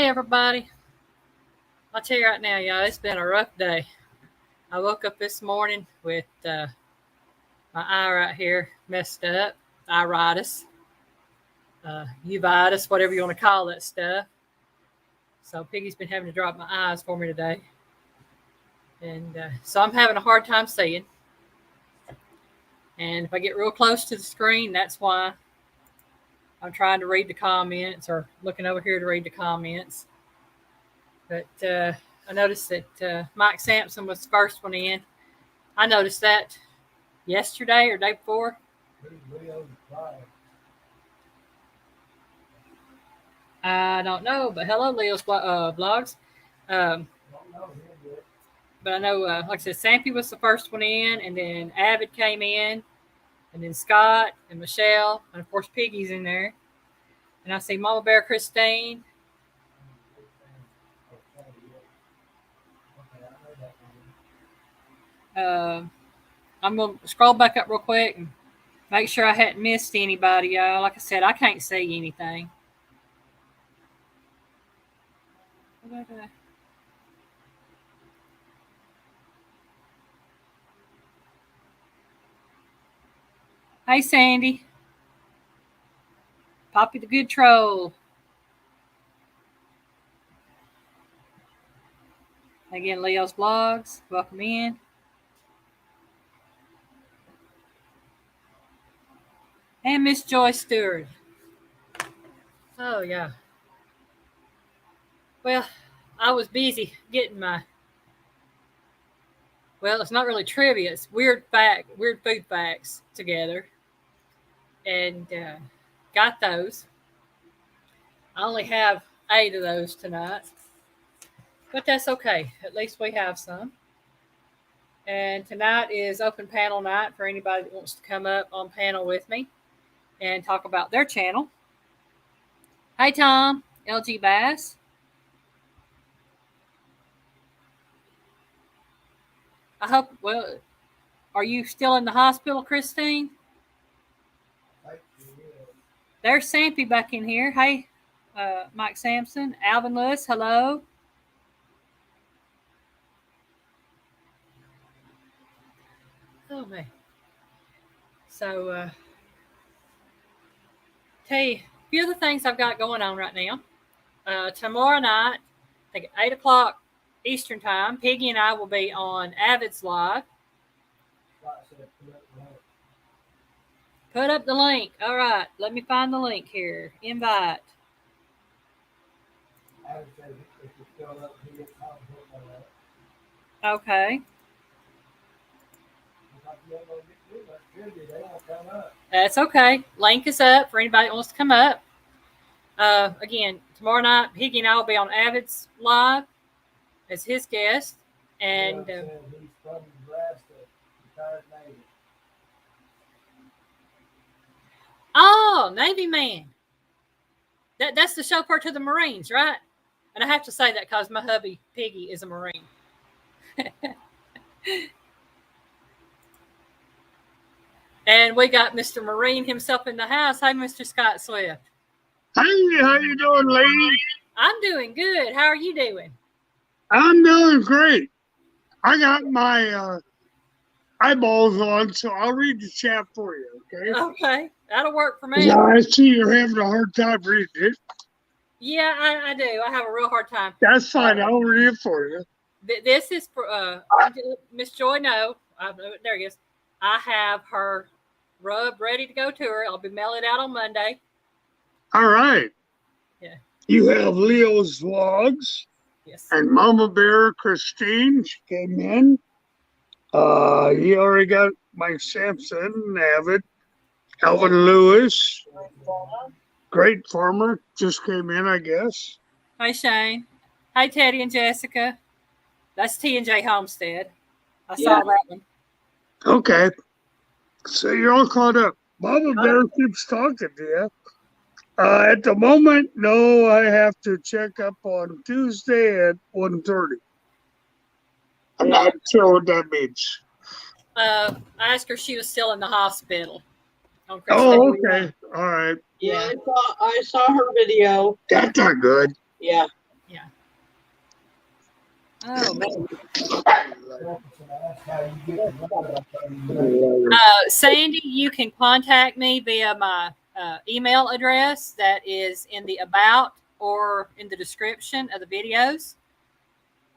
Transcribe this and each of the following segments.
Hey, everybody. I'll tell you right now, y'all, it's been a rough day. I woke up this morning with my eye right here messed up, iritis, uveitis, whatever you want to call that stuff. So Piggy's been having to drop my eyes for me today. And so I'm having a hard time seeing. And if I get real close to the screen, that's why I'm trying to read the comments or looking over here to read the comments. But I noticed that Mike Sampson was the first one in. I noticed that yesterday or day before. I don't know, but hello, Leo's vlogs. But I know, like I said, Sampy was the first one in, and then Avid came in, and then Scott and Michelle, and of course Piggy's in there. And I see Mama Bear Christine. I'm going to scroll back up real quick and make sure I hadn't missed anybody, y'all. Like I said, I can't see anything. Hey, Sandy. Poppy the Good Troll. Again, Leo's Vlogs. Welcome in. And Miss Joy Stewart. Oh, yeah. Well, I was busy getting my... Well, it's not really trivia. It's weird food facts together. And got those. I only have 8 of those tonight. But that's okay. At least we have some. And tonight is open panel night for anybody that wants to come up on panel with me and talk about their channel. Hey, Tom. LG Bass. I hope, well, are you still in the hospital, Christine? There's Sampy back in here. Hey, Mike Sampson. Alvin Lewis, hello. Oh, man. So, tell you a few of the things I've got going on right now. Tomorrow night, I think at 8 o'clock Eastern Time, Piggy and I will be on Avid's Live. Put up the link. All right. Let me find the link here. Invite. Okay. That's okay. Link is up for anybody that wants to come up. Again, tomorrow night, Piggy and I will be on Avid's Live as his guest. And oh, Navy man. That's the chauffeur to the Marines, right? And I have to say that because my hubby, Piggy, is a Marine. And we got Mr. Marine himself in the house. Hey, Mr. Scott Swift. Hey, how you doing, lady? I'm doing good. How are you doing? I'm doing great. I got my eyeballs on, so I'll read the chat for you, okay? Okay, that'll work for me. Yeah, I see you're having a hard time reading it. Yeah, I do. I have a real hard time. That's fine. I'll read it for you. This is for Miss Joy. No, there he is. I have her rub ready to go to her. I'll be mailing it out on Monday. All right. Yeah. You have Leo's Vlogs. Yes. And Mama Bear Christine, she came in. You already got Mike Sampson, Avid. Alvin Lewis. Great Farmer just came in, I guess. Hi, Shane. Hi, Teddy and Jessica. That's T&J Homestead. I saw that one. Okay. So you're all caught up. Mama Bear keeps talking to you. At the moment, no, I have to check up on Tuesday at 1:30. I'm not sure what that means. I asked her if she was still in the hospital. Oh, okay. All right. Yeah, I saw her video. That's not good. Yeah. Oh man. Sandy, you can contact me via my email address that is in the about or in the description of the videos.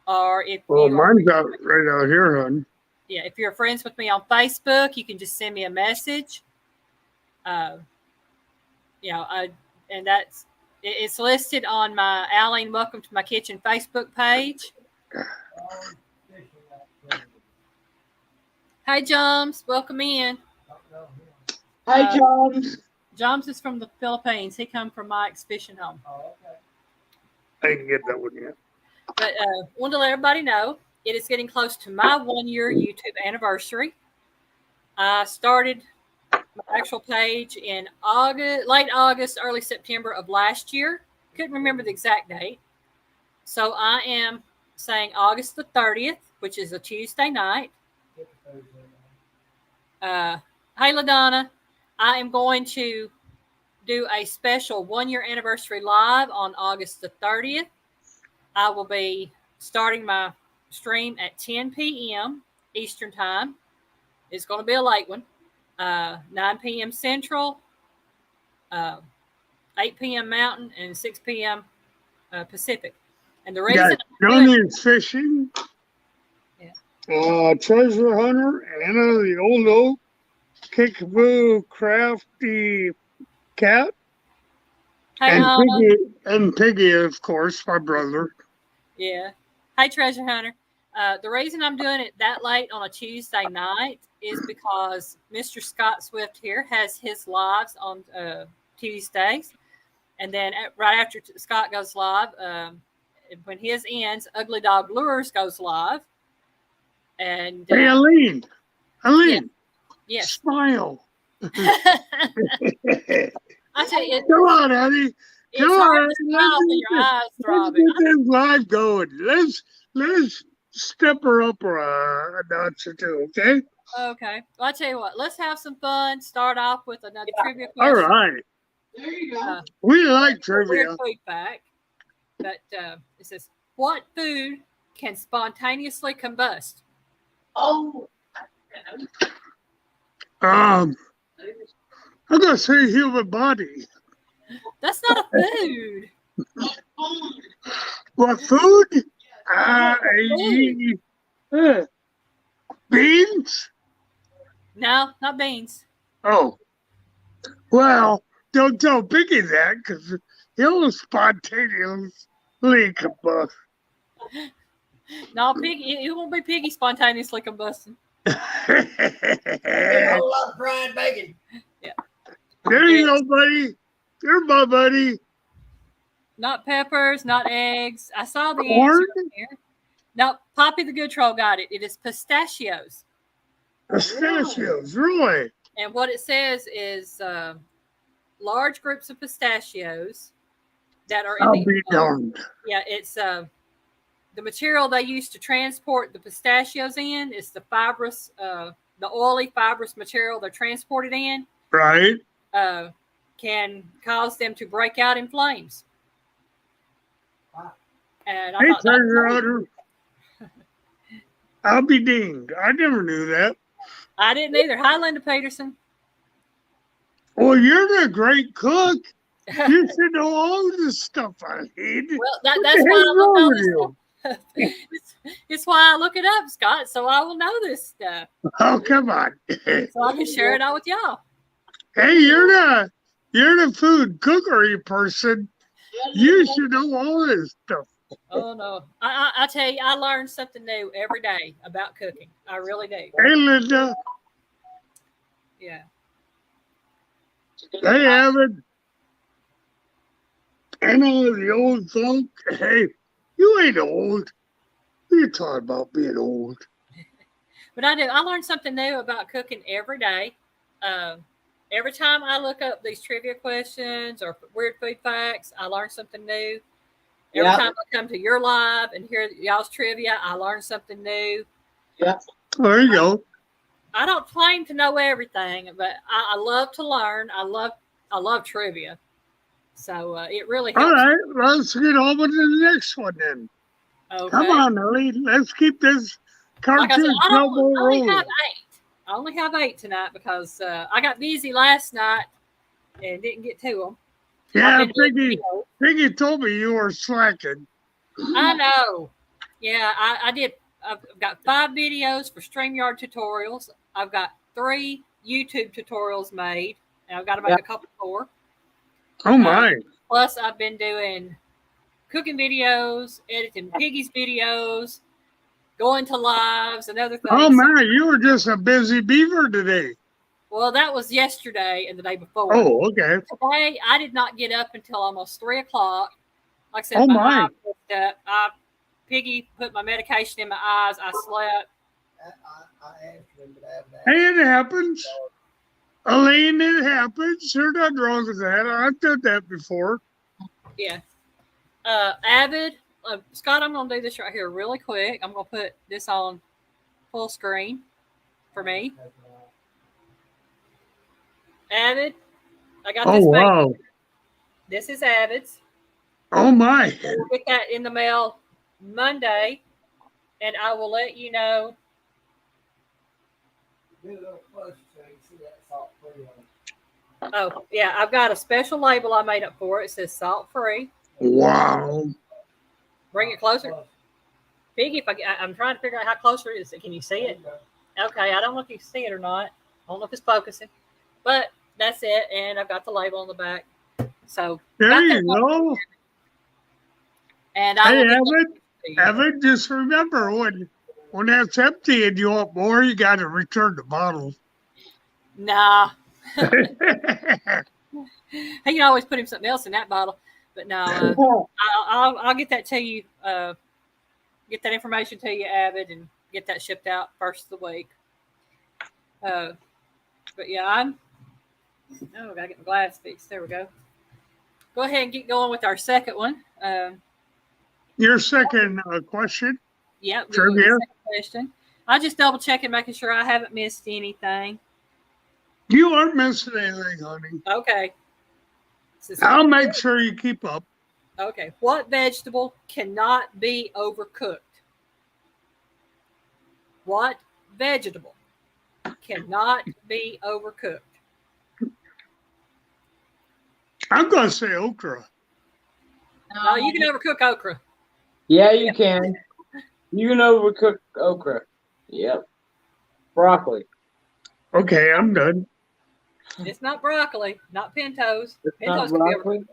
Or if Well, you are, mine's out right out here, hon. yeah, if you're friends with me on Facebook, you can just send me a message. And it's listed on my Aline Welcome to My Kitchen Facebook page. Hi, Joms. Welcome in. Hi, Jones. Joms is from the Philippines. He come from Mike's Fishing Home. I can get that one yet. But wanted to let everybody know it is getting close to my 1 year YouTube anniversary. I started my actual page in late August, early September of last year. Couldn't remember the exact date. So I am saying August the 30th, which is a Tuesday night. Hey, LaDonna, I am going to do a special 1 year anniversary live on August the 30th. I will be starting my stream at 10 p.m. Eastern Time. It's going to be a late one. 9 p.m. Central, 8 p.m. Mountain, and 6 p.m. Pacific. And the reason Johnny's Fishing, Treasure Hunter, Anna the Old Oak, Kickaboo Crafty Cat, hey, and Piggy, of course, my brother. Yeah. Hey, Treasure Hunter. The reason I'm doing it that late on a Tuesday night is because Mr. Scott Swift here has his lives on Tuesdays. And then right after Scott goes live, when his ends, Ugly Dog Lures goes live. And hey, Aline. Yes. Smile. I tell you, come on, honey. Come on. Your eyes throbbing. Let's get this live going. Let's step her up a notch or two, okay? Okay. Well, I tell you what. Let's have some fun. Start off with another trivia question. All right. There you go. We like trivia. Weird food fact. But it says, what food can spontaneously combust? Oh. I'm gonna say human body. That's not a food. What food? Beans? No, not beans. Oh. Well, don't tell Piggy that because he'll spontaneously combust. No, Piggy. It won't be Piggy spontaneously combusting. A whole lot of fried bacon. Yeah. There you go, buddy. You're my buddy. Not peppers, not eggs. I saw the Corn? answer here. No, Poppy the Good Troll got it. It is pistachios. Pistachios, really? And what it says is large groups of pistachios that are in I'll be darned. Yeah, it's the material they use to transport the pistachios in is the fibrous, the oily fibrous material they're transported in. Right. Can cause them to break out in flames. And Hey, Treasure Hunter. I'll be dinged. I never knew that. I didn't either. Hi, Linda Peterson. Well, you're a great cook. You should know all this stuff I need. Well, that's why I look all this stuff. It's why I look it up, Scott, so I will know this stuff. Oh, come on. So I can share it all with y'all. Hey, you're the food cookery person. You should know all this stuff. Oh no. I tell you, I learn something new every day about cooking. I really do. Hey, Linda. Yeah. Hey, Evan. Anna, the old folk. Hey, you ain't old. What are you talking about being old? But I do. I learn something new about cooking every day. Every time I look up these trivia questions or weird food facts, I learn something new. Every time I come to your live and hear y'all's trivia, I learn something new. Yeah. There you go. I don't claim to know everything, but I love to learn. I love trivia. So it really helps. All right, let's get on with the next one then. Okay. Come on, Ellie. Let's keep this Like I said, cartoon I snowball only have rolling. 8. I only have 8 tonight because I got busy last night and didn't get to them. Yeah, I've been doing Piggy. Piggy told me you were slacking. I know. Yeah, I did. I've got 5 videos for StreamYard tutorials. I've got 3 YouTube tutorials made, and I've got to make Yep. a couple more. Oh my. Plus, I've been doing cooking videos, editing Piggy's videos, going to lives, and other things. Oh man, you were just a busy beaver today. Well, that was yesterday and the day before. Oh, okay. Today, I did not get up until almost 3 o'clock. Like I said, Oh my my. eye was up. Piggy put my medication in my eyes. I slept. I asked him, but I haven't asked Hey, it happens. Elaine, it happens. There's nothing wrong with that. I've done that before. Yeah. Avid. Scott, I'm going to do this right here really quick. I'm going to put this on full screen for me. Avid. I got this. Oh wow. This is Avid's. Oh my. We'll get that in the mail Monday, and I will let you know. Do a little closer so you can see that salt free on it. Oh, yeah, I've got a special label I made up for it. It says salt free. Wow. Bring it closer. Piggy, I'm trying to figure out how closer it is. Can you see it? Okay, I don't know if you can see it or not. I don't know if it's focusing, but that's it. And I've got the label on the back. So There you go. And I Hey, will Evan, just remember when that's empty and you want more, you got to return the bottle. Nah. He can always put him something else in that bottle, but no, I'll get that to you. Get that information to you, Avid, and get that shipped out first of the week. But yeah, I gotta get my glass fixed. There we go. Go ahead and get going with our second one. Your second question? Yep. Trivia. Second question. I just double checking, making sure I haven't missed anything. You aren't missing anything, honey. Okay. I'll make sure you keep up. Okay. What vegetable cannot be overcooked? What vegetable cannot be overcooked? I'm going to say okra. No, you can overcook okra. Yeah, you can. You can overcook okra. Yep. Broccoli. Okay, I'm done. It's not broccoli, not pintos. It's Pintos not can be broccoli. overcooked.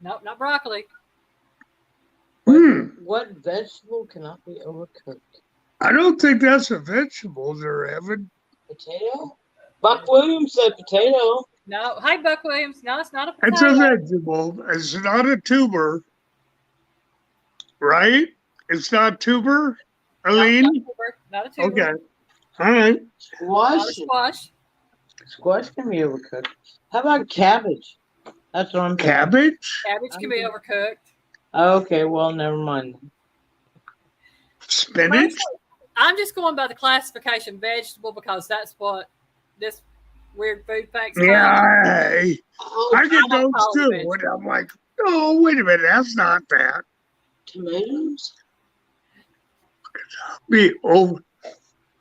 Nope, not broccoli. What vegetable cannot be overcooked? I don't think that's a vegetable there, Evan. Potato? Buck Williams said potato. No. Hey, Buck Williams. No, it's not a It's a potato. vegetable. It's not a tuber. Right? It's not tuber, Aline? Not a tuber. Okay. All right. Squash? Not a squash. Squash can be overcooked. How about cabbage? That's what I'm thinking. Cabbage? Cabbage can be overcooked. Okay, well, never mind. Spinach? I'm just going by the classification vegetable because that's what this weird food facts. Yeah, I get don't those call it too. vegetable. And I'm like, oh, wait a minute. That's not that. Tomatoes?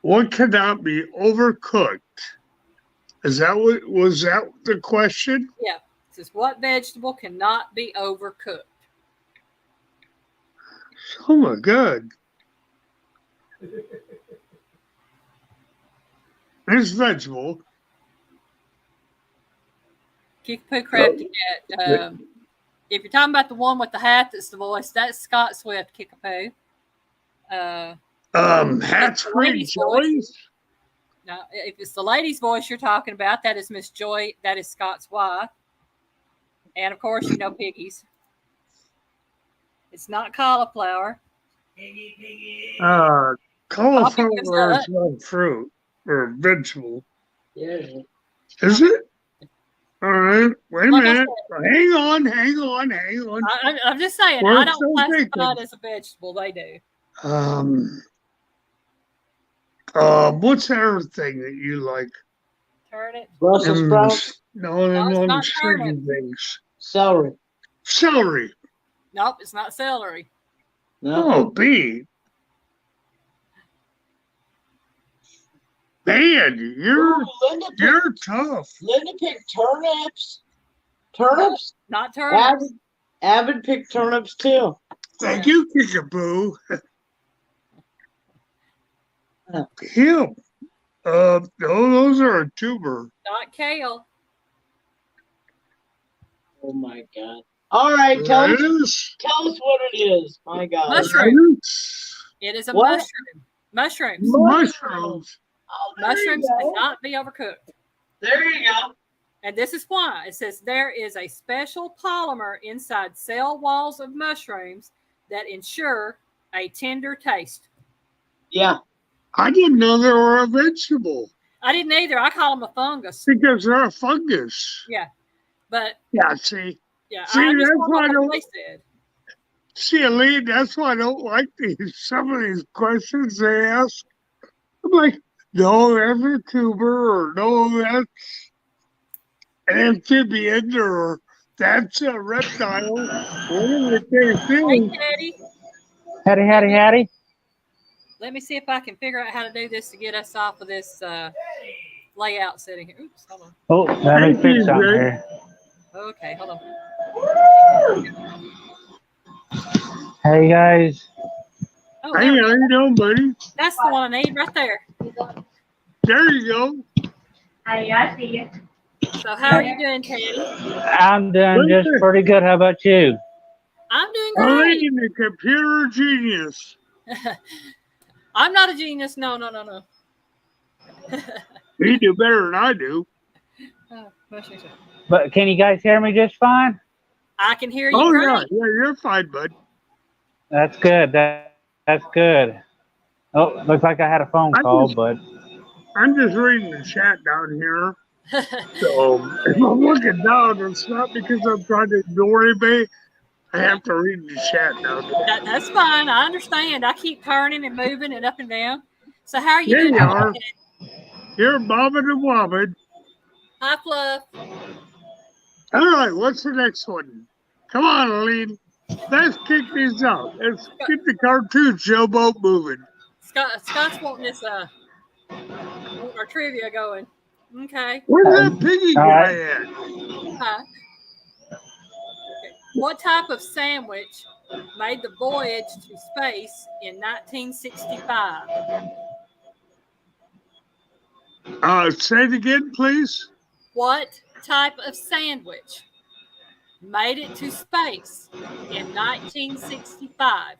What cannot be overcooked? Was that the question? Yeah. It says what vegetable cannot be overcooked? Oh my God. It's vegetable. Kickapoo Crafty Cat. If you're talking about the one with the hat that's the voice, that's Scott Swift, Kickapoo. Hat's the Free lady's Joyce. Now, if it's the lady's voice you're talking about, that is Miss Joy. That is Scott's wife. And of course, you know Piggy's. It's not cauliflower. Piggy, piggy. Cauliflower is not a fruit or a vegetable. Yeah. Is it? All right. Wait a Like I minute. Hang on. I'm just saying, We're I don't still classify thinking. it as a vegetable. They do. What's the other thing that you like? Turnip. Brussels sprouts? No, it's the not sticky turnip. things. Celery. Celery. Nope, it's not celery. No. Oh, B. Man, Ooh, you're tough. Linda picked turnips. Turnips? Not turnips. Avid picked turnips too. Thank you, Kickapoo. Him. No, those are a tuber. Not kale. Oh my god. All right, tell us Lettuce. what it is. My god. Mushroom. Lettuce. It is a What? mushroom. Mushrooms. Mushrooms. Oh, there Mushrooms you go. cannot be overcooked. There you go. And this is why. It says there is a special polymer inside cell walls of mushrooms that ensure a tender taste. Yeah. I didn't know they were a vegetable I didn't either. I call them a fungus. because they're a fungus. But Yeah, see. yeah, See, I just that's want why I what don't- they said. See, Aline, that's why I don't like some of these questions they ask. I'm like, no, that's a tuber, or no, that's an amphibian, or that's a reptile. Whatever they Hey, say. Teddy, Howdy. let me see if I can figure out how to do this to get us off of this layout setting here. Oops, hold on. Oh, let me fix something here. Okay, hold on. Hey guys, Oh, Hey, there we how go. you doing, buddy? That's the one I need right there. There you go. Hey, I see you. So how are you doing, Teddy? I'm doing just pretty good. How about you? I'm doing great. Aline, the computer genius. I'm not a genius. No. You do better than I do. Oh, mushrooms. But can you guys hear me just fine? I can hear you Oh, great. yeah, you're fine, bud. That's good. That's good. Oh, looks like I had a phone call, but I'm just reading the chat down here. So if I'm looking down, it's not because I'm trying to ignore anybody. I have to read the chat down there. That's fine. I understand. I keep turning and moving and up and down. So how are you There doing? you are. Teddy? You're bobbing and wobbing. Hi, Fluff. All right, what's the next one? Come on, Aline. Let's kick these out. Let's get the cartoon showboat moving. Scott's wanting this our trivia going. Okay. Where's that piggy all guy right. at? Hi. Okay. What type of sandwich made the voyage to space in 1965? Say it again, please. What type of sandwich made it to space in 1965?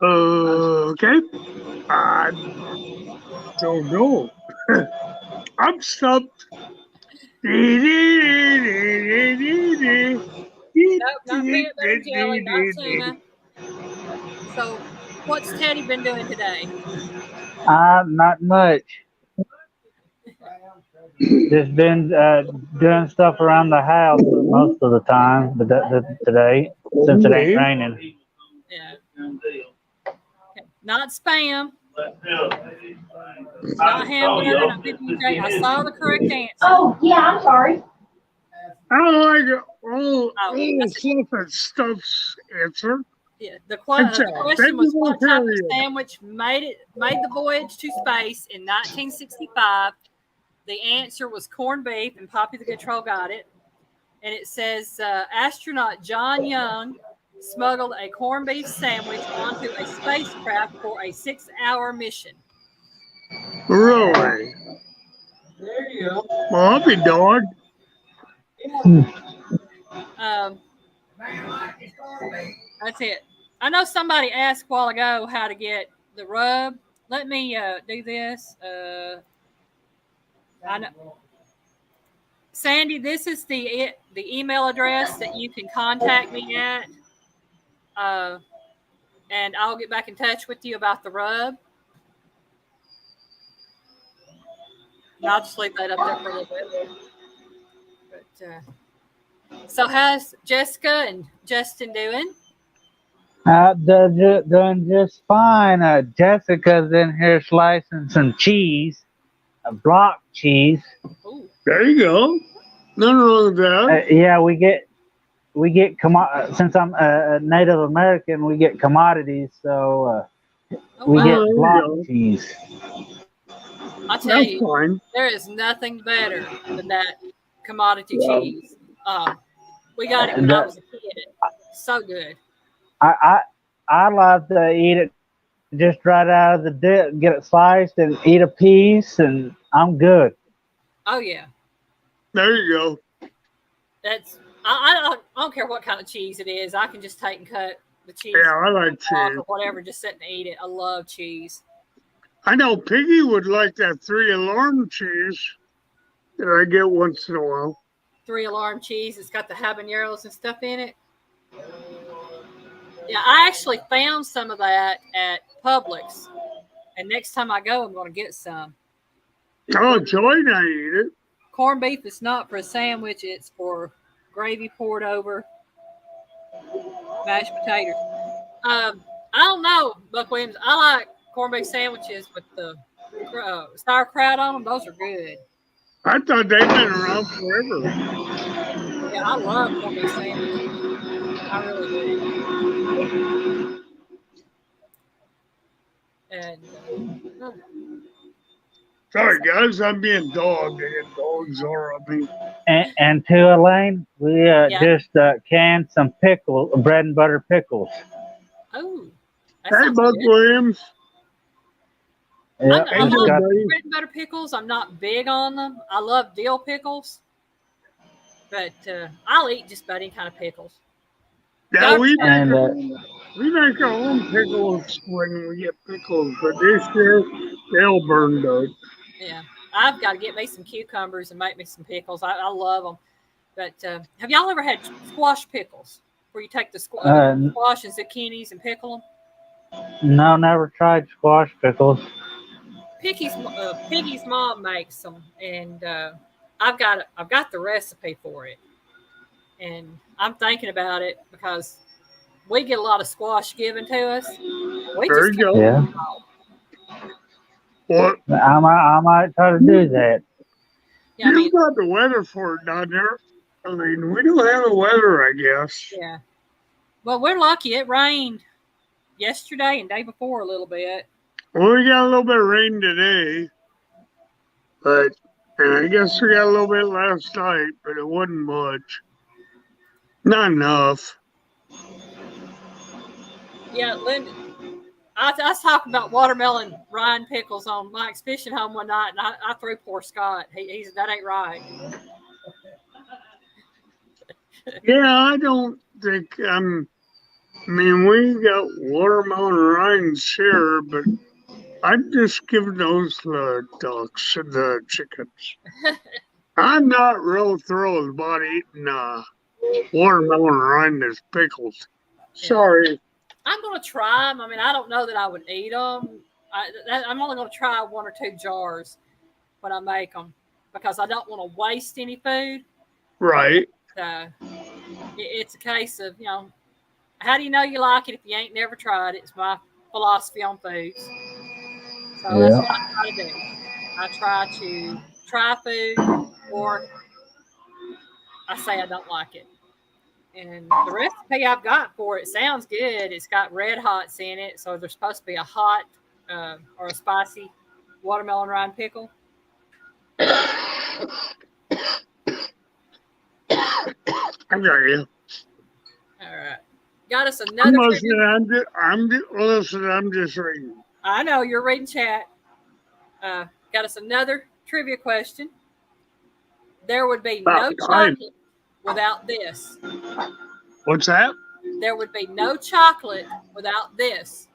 Okay. I don't know. I'm stumped. Nope, not peanut butter and jelly, not tuna. So, what's Teddy been doing today? not much. Just been doing stuff around the house most of the time, but today since it ain't raining. Yeah. Okay. Not spam. Not hamburger. Not PB&J. I saw the correct answer. Oh, yeah, I'm sorry. I don't like it. Oh, that's fluff and stuff's answer. Yeah. The It's question was what type of vegetarian. sandwich made the voyage to space in 1965? The answer was corned beef, and Poppy the Good Troll got it. And it says astronaut John Young smuggled a corned beef sandwich onto a spacecraft for a 6-hour mission. Really? There you go. Well, I'll be darned. That's it. I know somebody asked a while ago how to get the rub. Let me do this. I know. Sandy, this is the email address that you can contact me at. And I'll get back in touch with you about the rub. And I'll just leave that up there for a little bit. But, so how's Jessica and Justin doing? Doing just fine. Jessica's in here slicing some cheese, a block cheese. Ooh. There you go. Nothing wrong with that. Yeah, we we get since I'm a Native American, we get commodities, so Oh, we wow. get there you block go. cheese. I tell That's you, fine. there is nothing better than that commodity Yeah. cheese. We got it when I was a kid. So good. I love to eat it just right out of the dip, get it sliced and eat a piece, and I'm good. Oh yeah, There you go. that's I don't care what kind of cheese it is. I can just take and cut the cheese Yeah, I like off cheese. or whatever, just sit and eat it. I love cheese. I know Piggy would like that 3 alarm cheese that I get once in a while. 3 Alarm cheese. It's got the habaneros and stuff in it. Yeah, I actually found some of that at Publix, and next time I go, I'm going to get some. Oh, Joy and I eat it. Corned beef is not for a sandwich; it's for gravy poured over mashed potatoes. I don't know, Buck Williams. I like corned beef sandwiches with the sauerkraut on them. Those are good. I thought they'd been around forever. Yeah, I love corned beef sandwiches. I really do. And Sorry, guys, I'm being dogged. They get dogs all on me. And to Elaine, we Yeah. just canned some bread and butter pickles. oh, that Hey, sounds Buck good. Williams. Yeah, I it's love got, bread and butter pickles. I'm not big on them. I love dill pickles, but I'll eat just about any kind of pickles. Yeah, we and make our own pickles when we get pickles, but this year they'll burned out. Yeah, I've got to get me some cucumbers and make me some pickles. I love them. But have y'all ever had squash pickles, where you take the squash and zucchinis and pickle them? no, never tried squash pickles. Piggy's mom makes them, and I've got the recipe for it, and I'm thinking about it because we get a lot of squash given to us. We There just you can't go. Yeah, eat it all. What? I might try to do that. Yeah, I mean, You've got the weather for it down there. I mean, we don't have the weather, I guess. yeah. Well, we're lucky. It rained yesterday and day before a little bit. Well, we got a little bit of rain today, but and I guess we got a little bit last night, but it wasn't much. Not enough. Yeah, Linda. I was talking about watermelon rind pickles on Mike's fishing home one night, and I threw poor Scott. He's that ain't right. Yeah, I don't think I mean, we got watermelon rinds here, but I'm just giving those the ducks and the chickens. I'm not real thrilled about eating watermelon rind as pickles. Sorry. I'm gonna try them. I mean, I don't know that I would eat them. I'm only gonna try 1 or 2 jars when I make them because I don't want to waste any food. Right. It's a case of, how do you know you like it if you ain't never tried it? It's my philosophy on foods. So that's what I try to do. I try to try food, or I say I don't like it. And the recipe I've got for it sounds good. It's got red hots in it, so there's supposed to be a hot or a spicy watermelon rind pickle. I got you. All right. Got us another. I'm just reading. I know you're reading chat. Got us another trivia question. There would be no chocolate without this. What's that? There would be no chocolate without this.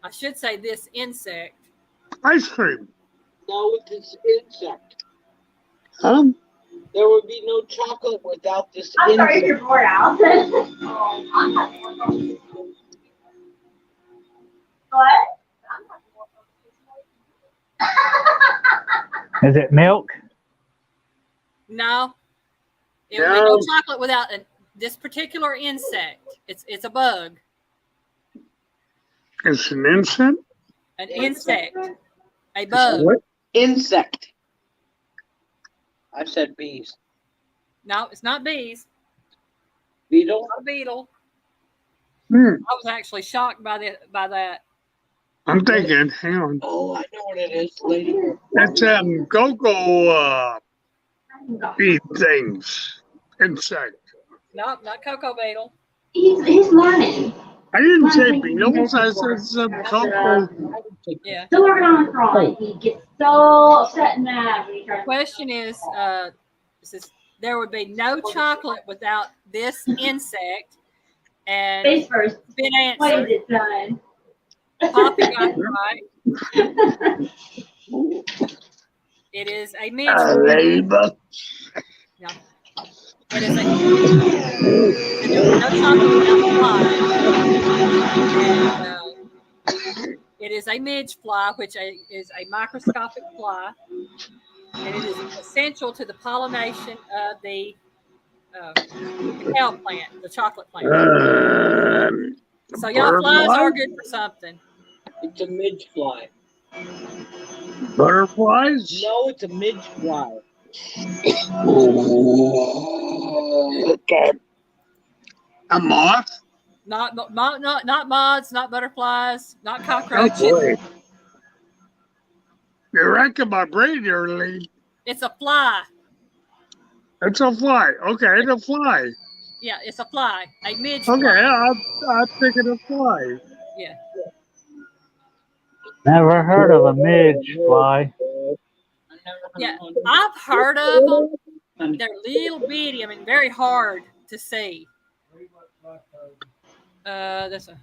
I should say this insect. Ice cream. No, it's insect. There would be no chocolate without this I'm sorry if insect. you're bored, Allison. What? Is it milk? No. It would be no chocolate without this particular insect. It's a bug. It's an insect? An insect. A bug. What? Insect. I said bees. No, it's not bees. Beetle. Not a beetle. Hmm. I was actually shocked by that. I'm thinking, hang on. Oh, I know what it is, lady. It's cocoa bee things. Insect. Nope, not cocoa beetle. He's learning. I didn't say beetles. I said some cocoa. Yeah. Still working on his drawing. He gets so upset and mad when he tries. The question is, says there would be no chocolate without this insect, and Face first. it's been Why is answered. it done? Poppy got it right. It is a midge. Ladybug. No. It is and there was no chocolate without flies. And, it is a midge fly, which is a microscopic fly, and it is essential to the pollination of the cacao plant, the chocolate plant. So y'all flies are good for something. It's a midge fly. Butterflies? No, it's a midge fly. Okay. A moth? Not moths, not butterflies, not Oh cockroaches. boy. You're wrecking my brain here, Lee. It's a fly. It's a fly. Okay, it's a fly. Yeah, it's a fly. A midge Okay, fly. I'm thinking of fly. Yeah. Never heard of a midge fly. Yeah, I've heard of them. They're little bitty. I mean, very hard to see. That's a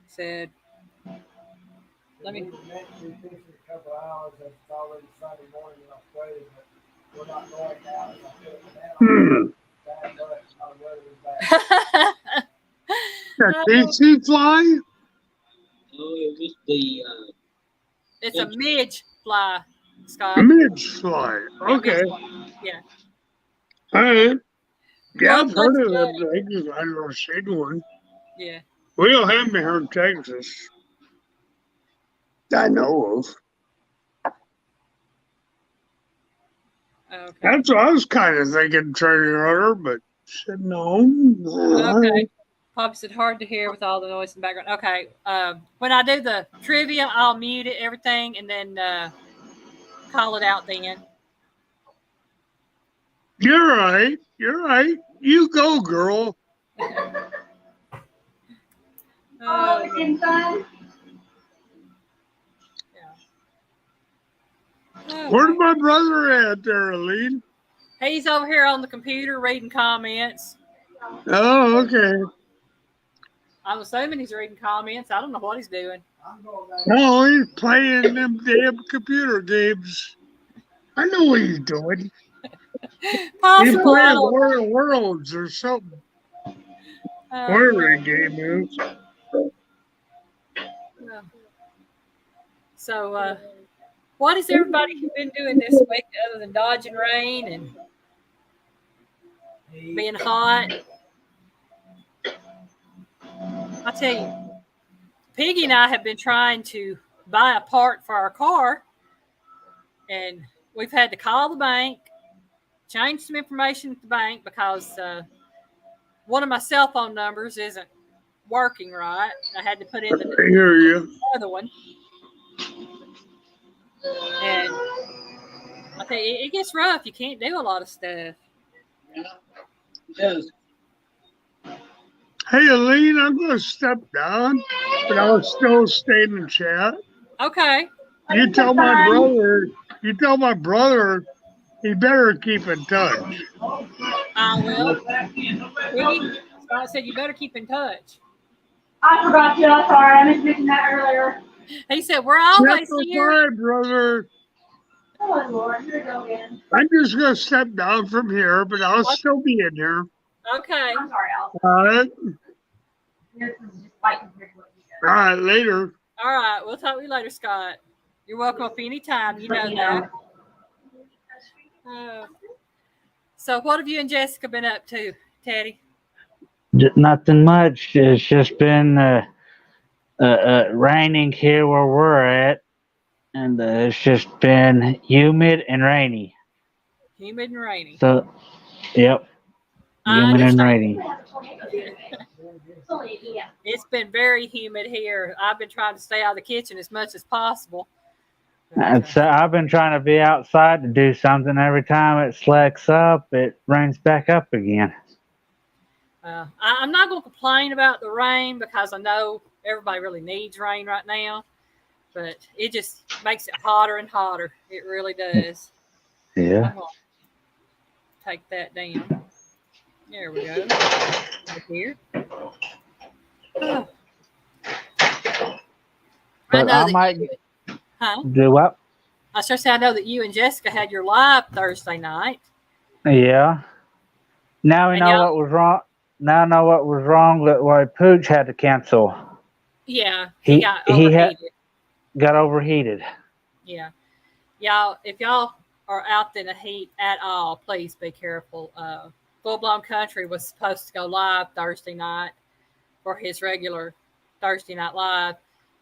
said. Let me. A DC fly? Oh, it was the. It's a midge fly, A Scott. midge fly. Okay. Yeah. All right. Yeah, I've One heard of looks them things. I've never seen one. Yeah. We don't have them here in Texas. I know of. Okay. That's what I was kind of thinking, treasure hunter, but said no. Okay. Poppy said hard to hear with all the noise in the background. Okay. When I do the trivia, I'll mute it, everything, and then call it out then. You're right. You're right. You go, girl. Oh, it's inside. Where's my brother at there, Aline? He's over here on the computer reading comments. Oh, okay. I'm assuming he's reading comments. I don't know what he's doing. No, he's playing them damn computer games. I know what he's doing. He's Possible. I playing don't War of Worlds or something. know. Whatever the game is. So, what has everybody been doing this week other than dodging rain and being hot? I tell you, Piggy and I have been trying to buy a part for our car, and we've had to call the bank, change some information at the bank because one of my cell phone numbers isn't working right. I had to put in I hear you. other one. And I tell you, it gets rough. You can't do a lot of stuff. It does. Hey, Aline, I'm going to step down, but I'll still stay in the chat. Okay. You tell my brother he better keep in touch. I will. Piggy, Scott said you better keep in touch. I forgot to. I'm sorry. I meant to mention that earlier. He said, we're always Step here. aside, brother. Oh, Lord. Here we go again. I'm just going to step down from here, but I'll still be in here. Okay. I'm sorry, Al. All right. This is just fighting here. All right, later. All right. We'll talk to you later, Scott. You're welcome up anytime. You know that. So what have you and Jessica been up to, Teddy? Nothing much. It's just been raining here where we're at, and it's just been humid and rainy. Humid and rainy. So, yep. I Human and understand. rating. Yeah. It's been very humid here. I've been trying to stay out of the kitchen as much as possible. But, And so I've been trying to be outside to do something. Every time it slacks up, it rains back up again. I'm not going to complain about the rain because I know everybody really needs rain right now. But it just makes it hotter and hotter. It really does. Yeah. I'm going to take that down. There we go. Right here. Oh. But I that might huh? do what? I was just saying, I know that you and Jessica had your live Thursday night. Yeah. Now we And know y'all- what was wrong. Now I know what was wrong. That why Pooch had to cancel. Yeah, He got he had overheated. got overheated. Yeah. Y'all, if y'all are out in the heat at all, please be careful. Full Blown Country was supposed to go live Thursday night for his regular Thursday Night Live,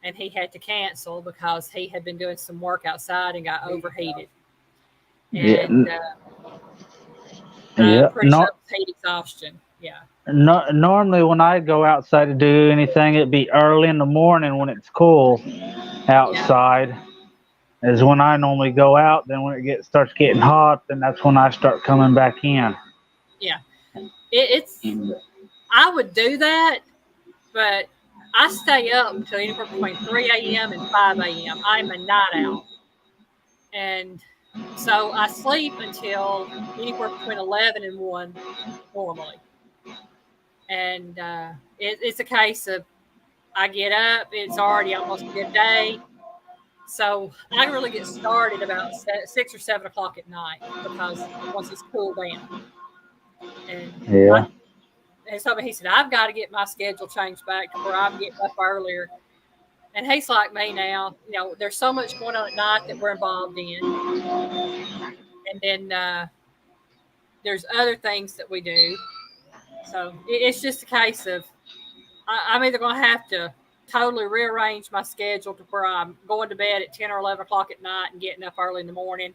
and he had to cancel because he had been doing some work outside and got overheated. And Yeah. I'm pretty sure it was heat exhaustion. Yeah. No, normally when I go outside to do anything, it'd be early in the morning when it's cool outside. Is when I normally go out. Then when it starts getting hot, then that's when I start coming back in. Yeah. It's I would do that, but I stay up until anywhere between 3 a.m. and 5 a.m. I'm a night owl. And so I sleep until anywhere between 11 and 1 normally. And it's a case of I get up, it's already almost midday. So I really get started about 6 or 7 o'clock at night because once it's cooled down. And Yeah. and so he said, I've got to get my schedule changed back to where I'm getting up earlier. And he's like me now. You know, there's so much going on at night that we're involved in. And then there's other things that we do. So it's just a case of I'm either going to have to totally rearrange my schedule to where I'm going to bed at 10 or 11 o'clock at night and getting up early in the morning,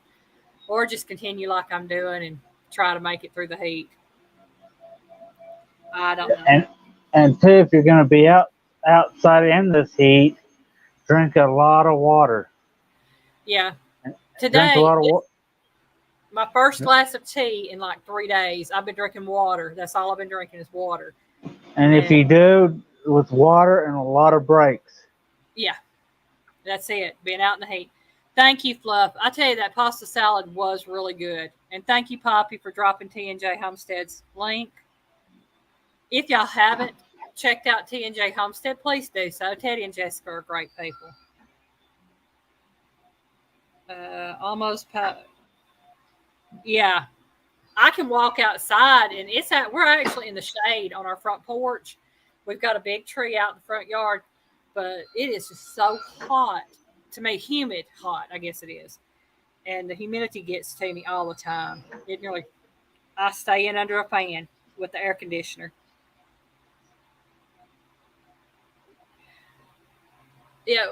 or just continue like I'm doing and try to make it through the heat. I don't know. And two, if you're going to be outside in this heat, drink a lot of water. Yeah. Drink Today, a lot of water. my first glass of tea in like 3 days. I've been drinking water. That's all I've been drinking is water. And if you do, with water and a lot of breaks. Yeah, that's it. Being out in the heat. Thank you, Fluff. I tell you, that pasta salad was really good. And thank you, Poppy, for dropping T&J Homestead's link. If y'all haven't checked out T&J Homestead, please do so. Teddy and Jessica are great people. Yeah, I can walk outside, and we're actually in the shade on our front porch. We've got a big tree out in the front yard, but it is just so hot. To me, humid hot, I guess it is. And the humidity gets to me all the time. I stay in under a fan with the air conditioner. Yeah,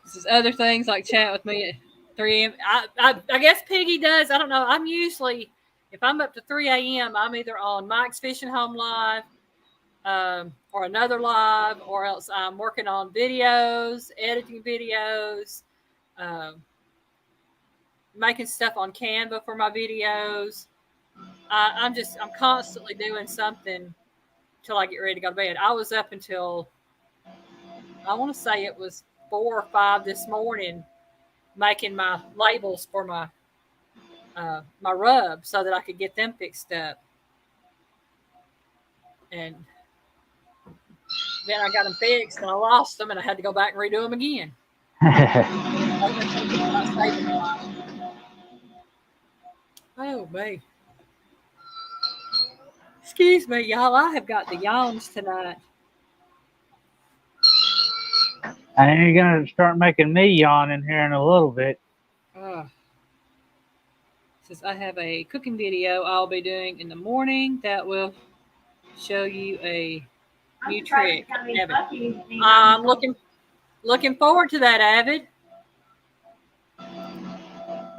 this is other things like chat with me at 3 a.m. I guess Piggy does. I don't know. I'm usually, if I'm up to 3 a.m., I'm either on Mike's Fishing Home Live or another live, or else I'm working on videos, editing videos, making stuff on Canva for my videos. I'm constantly doing something till I get ready to go to bed. I was up until, I want to say it was 4 or 5 this morning, making my labels for my my rub so that I could get them fixed up. And then I got them fixed and I lost them and I had to go back and redo them again. Oh, me. Excuse me, y'all. I have got the yawns tonight. And you're going to start making me yawn in here in a little bit. Says I have a cooking video I'll be doing in the morning that will show you a new trick. I'm looking forward to that, Avid.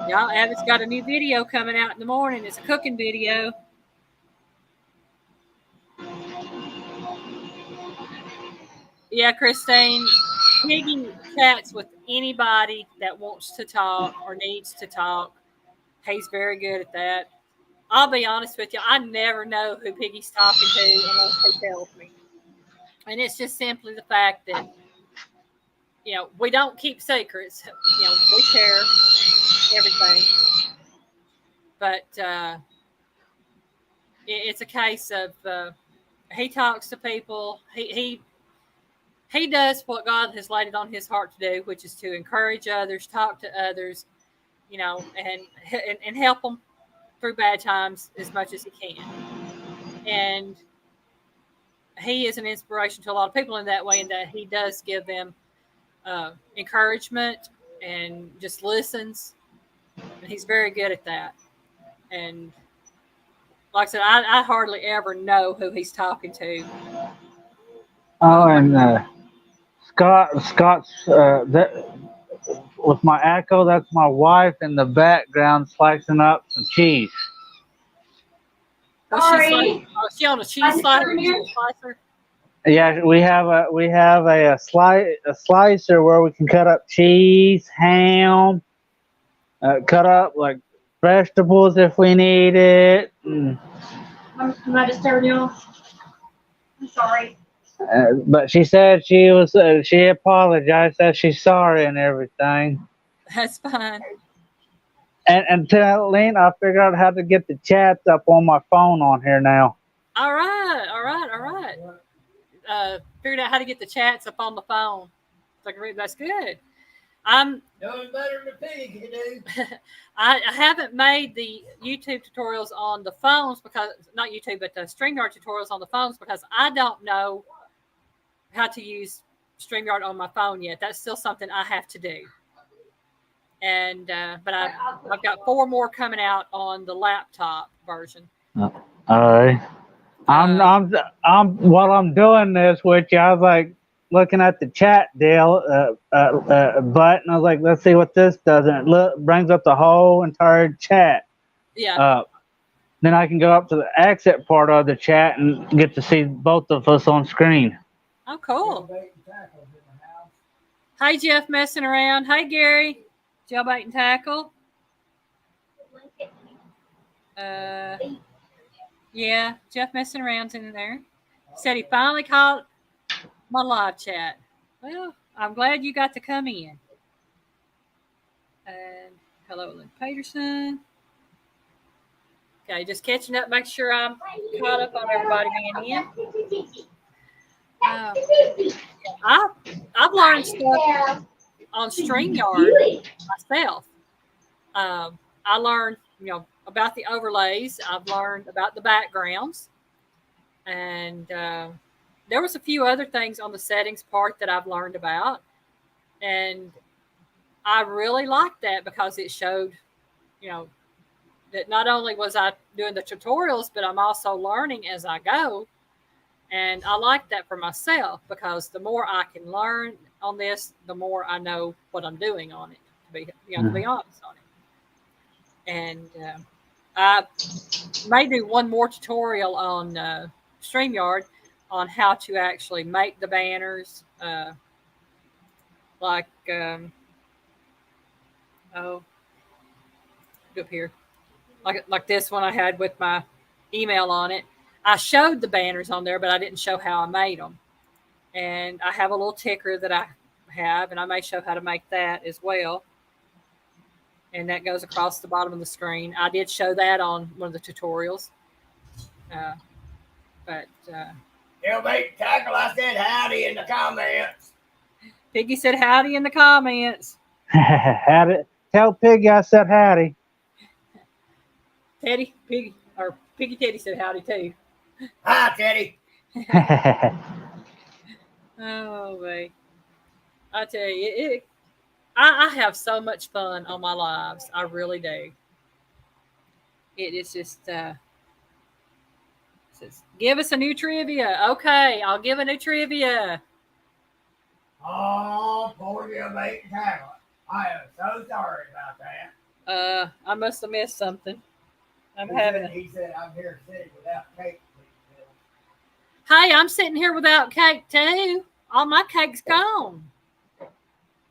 Y'all, Avid's got a new video coming out in the morning. It's a cooking video. Yeah, Christine. Piggy chats with anybody that wants to talk or needs to talk. He's very good at that. I'll be honest with you, I never know who Piggy's talking to unless he tells me. And it's just simply the fact that, we don't keep secrets. We share everything. But it's a case of he talks to people. He does what God has laid it on his heart to do, which is to encourage others, talk to others, and help them through bad times as much as he can. And he is an inspiration to a lot of people in that way, in that he does give them encouragement and just listens. And he's very good at that. And like I said, I hardly ever know who he's talking to. Oh, and Scott's that with my echo. That's my wife in the background slicing up some cheese. Sorry. Is she on a cheese slicer? Yeah, we have a slicer where we can cut up cheese, ham, cut up like vegetables if we need it. Am I disturbing you? I'm sorry. But she said she apologized, said she's sorry and everything. That's fine. And tell Lena, I figured out how to get the chats up on my phone on here now. All right. Figured out how to get the chats up on the phone. That's good. Doing better than Pig can do. I haven't made the YouTube tutorials on the phones because, not YouTube, but the StreamYard tutorials on the phones because I don't know how to use StreamYard on my phone yet. That's still something I have to do. And but I've got 4 more coming out on the laptop version. All right. I'm while I'm doing this with you, I was like looking at the chat deal button. I was like, let's see what this does, and it brings up the whole entire chat. Yeah. Then I can go up to the exit part of the chat and get to see both of us on screen. Oh, cool. Hi, Jeff, messing around. Hi, Gary. Jailbait and tackle. Yeah, Jeff messing around's in there. Said he finally caught my live chat. Well, I'm glad you got to come in. And hello, Lynn Peterson. Okay, just catching up, make sure I'm caught up on everybody being in. I've learned stuff on StreamYard myself. I learned, about the overlays. I've learned about the backgrounds, and there was a few other things on the settings part that I've learned about, and I really liked that because it showed, that not only was I doing the tutorials, but I'm also learning as I go. And I like that for myself because the more I can learn on this, the more I know what I'm doing on it, to be honest on it. And I may do one more tutorial on StreamYard on how to actually make the banners, up here, like this one I had with my email on it. I showed the banners on there, but I didn't show how I made them. And I have a little ticker that I have, and I may show how to make that as well. And that goes across the bottom of the screen. I did show that on one of the tutorials. Jailbait tackle, I said howdy in the comments. Piggy said howdy in the comments. Howdy. Tell Piggy I said howdy. Piggy Teddy said howdy too. Hi, Teddy. Oh, wait. I tell you, I have so much fun on my lives. I really do. It is just, says, give us a new trivia. Okay, I'll give a new trivia. Oh, poor Jailbait tackle. I am so sorry about that. I must have missed something. He said I'm here sitting without cake. Hey, I'm sitting here without cake too. All my cake's gone.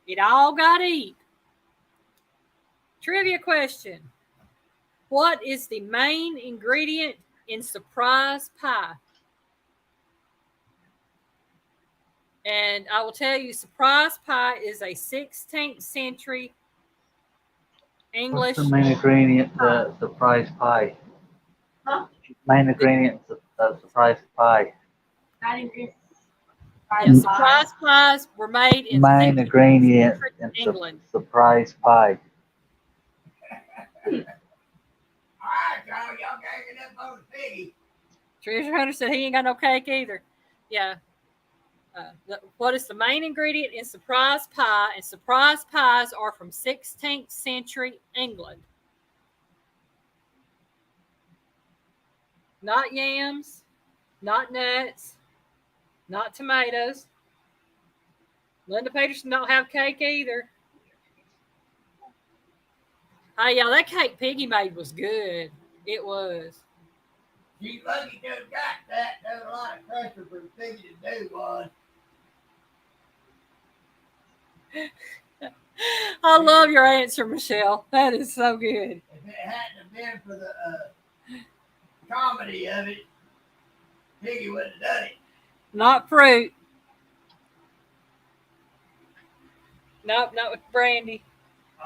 It all got eat. Trivia question. What is the main ingredient in surprise pie? And I will tell you, surprise pie is a 16th century English. What's the main ingredient to surprise pie? Huh? Main ingredient of surprise pie. I didn't get Yeah, surprise pies were made in Main 16th ingredient century in England. surprise pie. All right, y'all. Y'all ganging up on the piggy. Treasure Hunter said he ain't got no cake either. Yeah. What is the main ingredient in surprise pie? And surprise pies are from 16th century England. Not yams, not nuts, not tomatoes. Linda Peterson don't have cake either. Hey, y'all, that cake Piggy made was good. It was. She's lucky to have got that. There's a lot of pressure for the piggy to do one. I love your answer, Michelle. That is so good. If it hadn't have been for the comedy of it, piggy wouldn't have done it. Not fruit. Nope, not with brandy.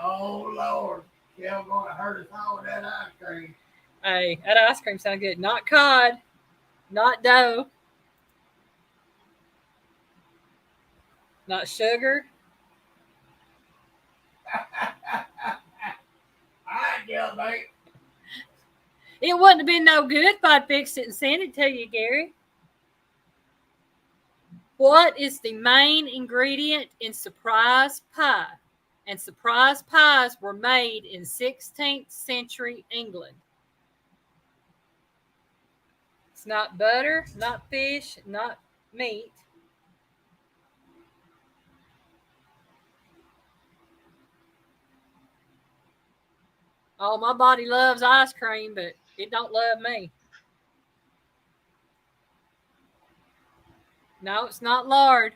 Oh, Lord. She's going to hurt us all with that ice cream. Hey, that ice cream sounded good. Not cod, not dough, not sugar. I Jill, mate. It wouldn't have been no good if I'd fixed it and sent it to you, Gary. What is the main ingredient in surprise pie? And surprise pies were made in 16th century England. It's not butter, not fish, not meat. Oh, my body loves ice cream, but it don't love me. No, it's not lard.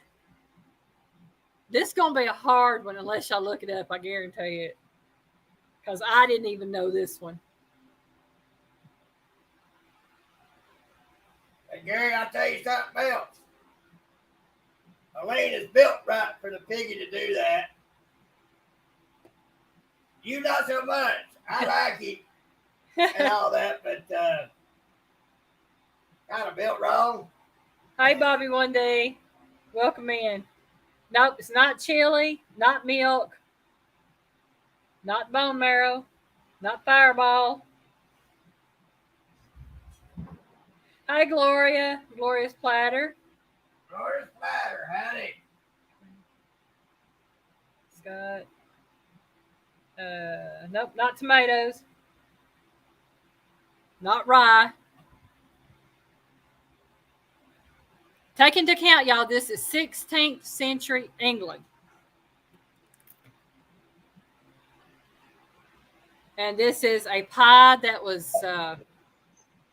This is going to be a hard one unless y'all look it up, I guarantee it. Because I didn't even know this one. Hey, Gary, I'll tell you something else. Elaine is built right for the piggy to do that. You not so much. I like it and all that, but kind of built wrong. Hey, Bobby, one day. Welcome in. Nope, it's not chili, not milk, not bone marrow, not fireball. Hi, Gloria. Gloria's platter. Glorious platter, howdy. Scott. Nope, not tomatoes. Not rye. Take into account, y'all, this is 16th century England. And this is a pie that was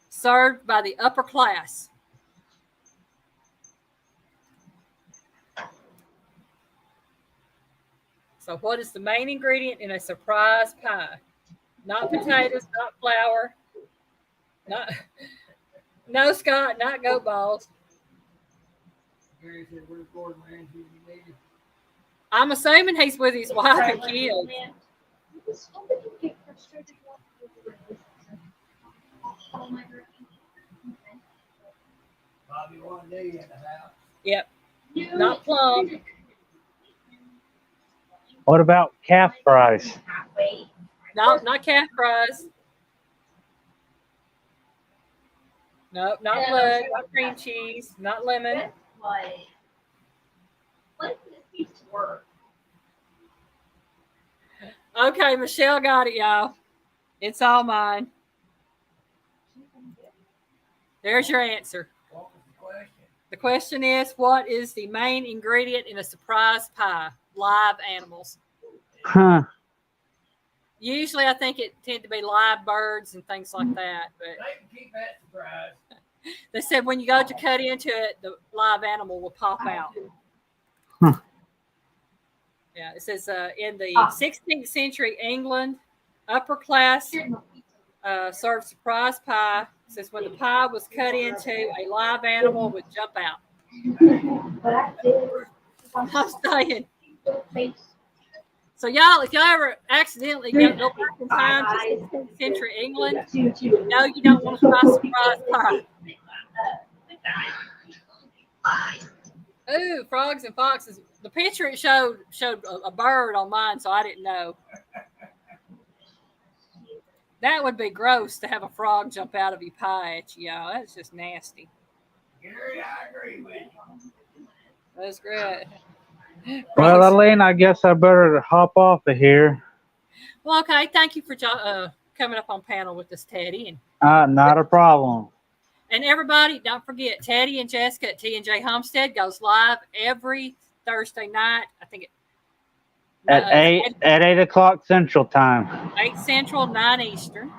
served by the upper class. So what is the main ingredient in a surprise pie? Not potatoes, not flour, no Scott, not goat balls. Gary said, "Where's Gordon Ramsay when you need him?" I'm assuming he's with his wife and kids. Bobby one day in the house. Yep, not plum. What about calf fries? No, not calf fries. No, not blood, not cream cheese, not lemon. What is this piece to work? Okay, Michelle got it, y'all. It's all mine. There's your answer. What was the question? The question is, what is the main ingredient in a surprise pie? Live animals. Huh. Usually, I think it tend to be live birds and things like that. But They can keep that surprise. they said when you go to cut into it, the live animal will pop out. Yeah, it says in the 16th century England, upper class served surprise pie. It says when the pie was cut into, a live animal would jump out. But I did. I'm saying. So y'all, if y'all ever accidentally go back in time to 16th century England, no, you don't want to try surprise pie. Ooh, frogs and foxes. The picture it showed a bird on mine, so I didn't know. That would be gross to have a frog jump out of your pie at you, y'all. That's just nasty. Gary, I agree with you. That's great. Well, Frogs. Elaine, I guess I better hop off of here. Well, okay. Thank you for coming up on panel with us, Teddy, and Not a problem. everybody. Don't forget, Teddy and Jessica at T&J Homestead goes live every Thursday night. I think At 8 o'clock Central Time. 8 Central, 9 Eastern,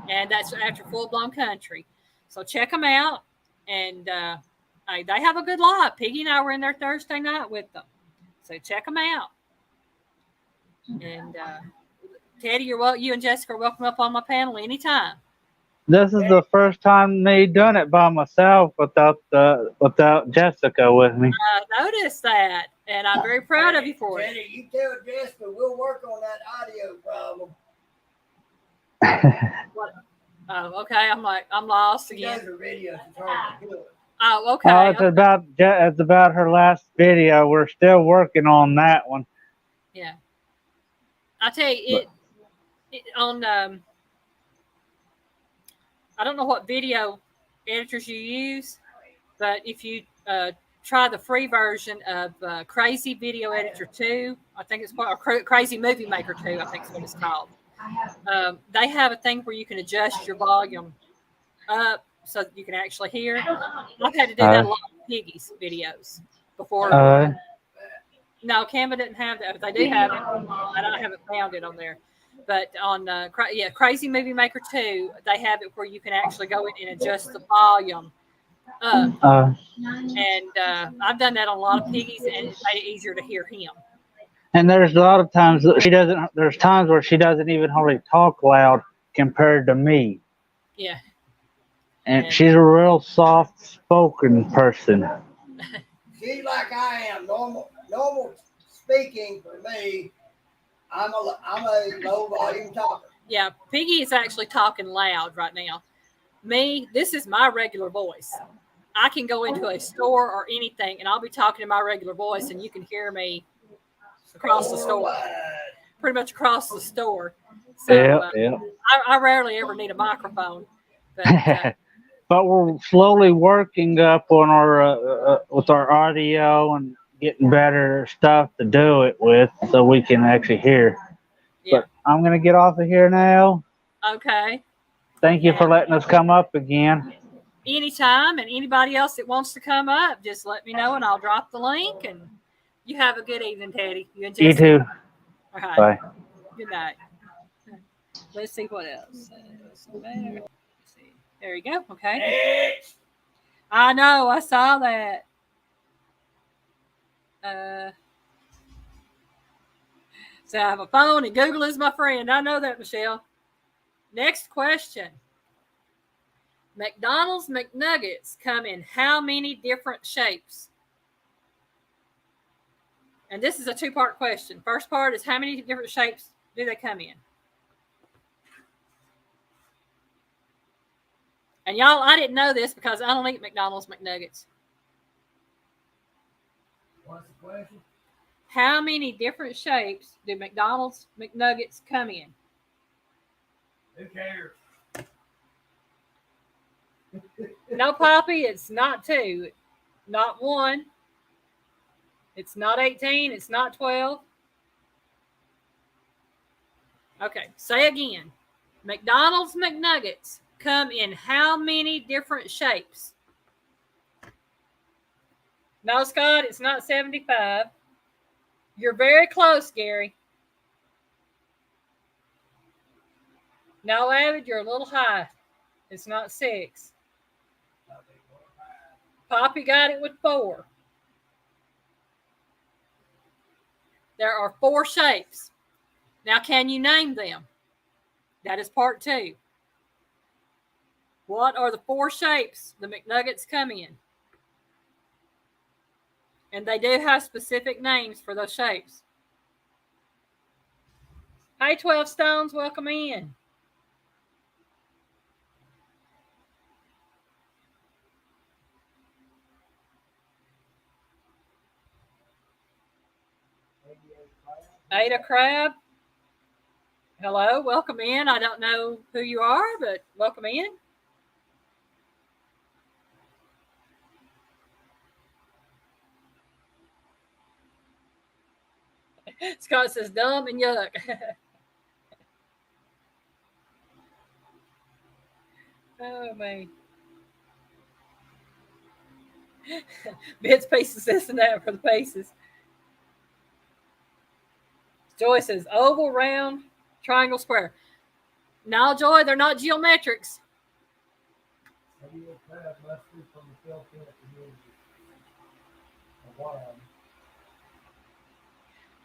and that's after Full Blown Country. So check them out, and they have a good live. Piggy and I were in there Thursday night with them, so check them out. And Teddy, you and Jessica are welcome up on my panel anytime. This is the first time me doing it by myself without Jessica with me. I noticed that, and I'm very proud of you for it. Teddy, you tell Jessica we'll work on that audio problem. Oh, okay. I'm lost She again. does her videos. It's hard to do it. Oh, okay. Oh, it's about her last video. We're still working on that one. Yeah. I'll tell you, it on I don't know what video editors you use, but if you try the free version of Crazy Video Editor 2, I think it's called, or Crazy Movie Maker 2, I think is what it's called. They have a thing where you can adjust your volume up so that you can actually hear. I've had to do that a lot with Piggy's videos before. No, Canva didn't have that, but they do have it. I haven't found it on there. But on Crazy Movie Maker 2, they have it where you can actually go in and adjust the volume up. And I've done that on a lot of Piggies, and it's made it easier to hear him. And there's a lot of times that she doesn't. There's times where she doesn't even hardly talk loud compared to me. Yeah. And she's a real soft-spoken person. She's like I am. Normal speaking for me. I'm a low volume talker. Yeah, Piggy is actually talking loud right now. Me, this is my regular voice. I can go into a store or anything, and I'll be talking in my regular voice, and you can hear me across the store, pretty much across the store. So Yeah. I rarely ever need a microphone. But, but we're slowly working up on our with our audio and getting better stuff to do it with, so we can actually hear. Yeah. But I'm gonna get off of here now. Okay. Thank you for letting us come up again. Anytime, and anybody else that wants to come up, just let me know, and I'll drop the link. And you have a good evening, Teddy. You and You Jessica. too. All right. Bye. Good night. Let's see what else. Let's see. There you go. Okay. I know. I saw that. So I have a phone, and Google is my friend. I know that, Michelle. Next question. McDonald's McNuggets come in how many different shapes? And this is a two-part question. First part is how many different shapes do they come in? And y'all, I didn't know this because I don't eat McDonald's McNuggets. What's the question? How many different shapes do McDonald's McNuggets come in? Who cares? No, Poppy, it's not 2, not 1. It's not 18. It's not 12. Okay, say again. McDonald's McNuggets come in how many different shapes? No, Scott, it's not 75. You're very close, Gary. No, Avid, you're a little high. It's not 6. Poppy got it with 4. There are 4 shapes. Now, can you name them? That is part 2. What are the 4 shapes the McNuggets come in? And they do have specific names for those shapes. Hey, 12 Stones, welcome in. Ada Crab. Hello, welcome in. I don't know who you are, but welcome in. Scott says dumb and yuck. Oh, man. Bits, pieces, this and that for the paces. Joy says oval, round, triangle, square. No, Joy, they're not geometrics.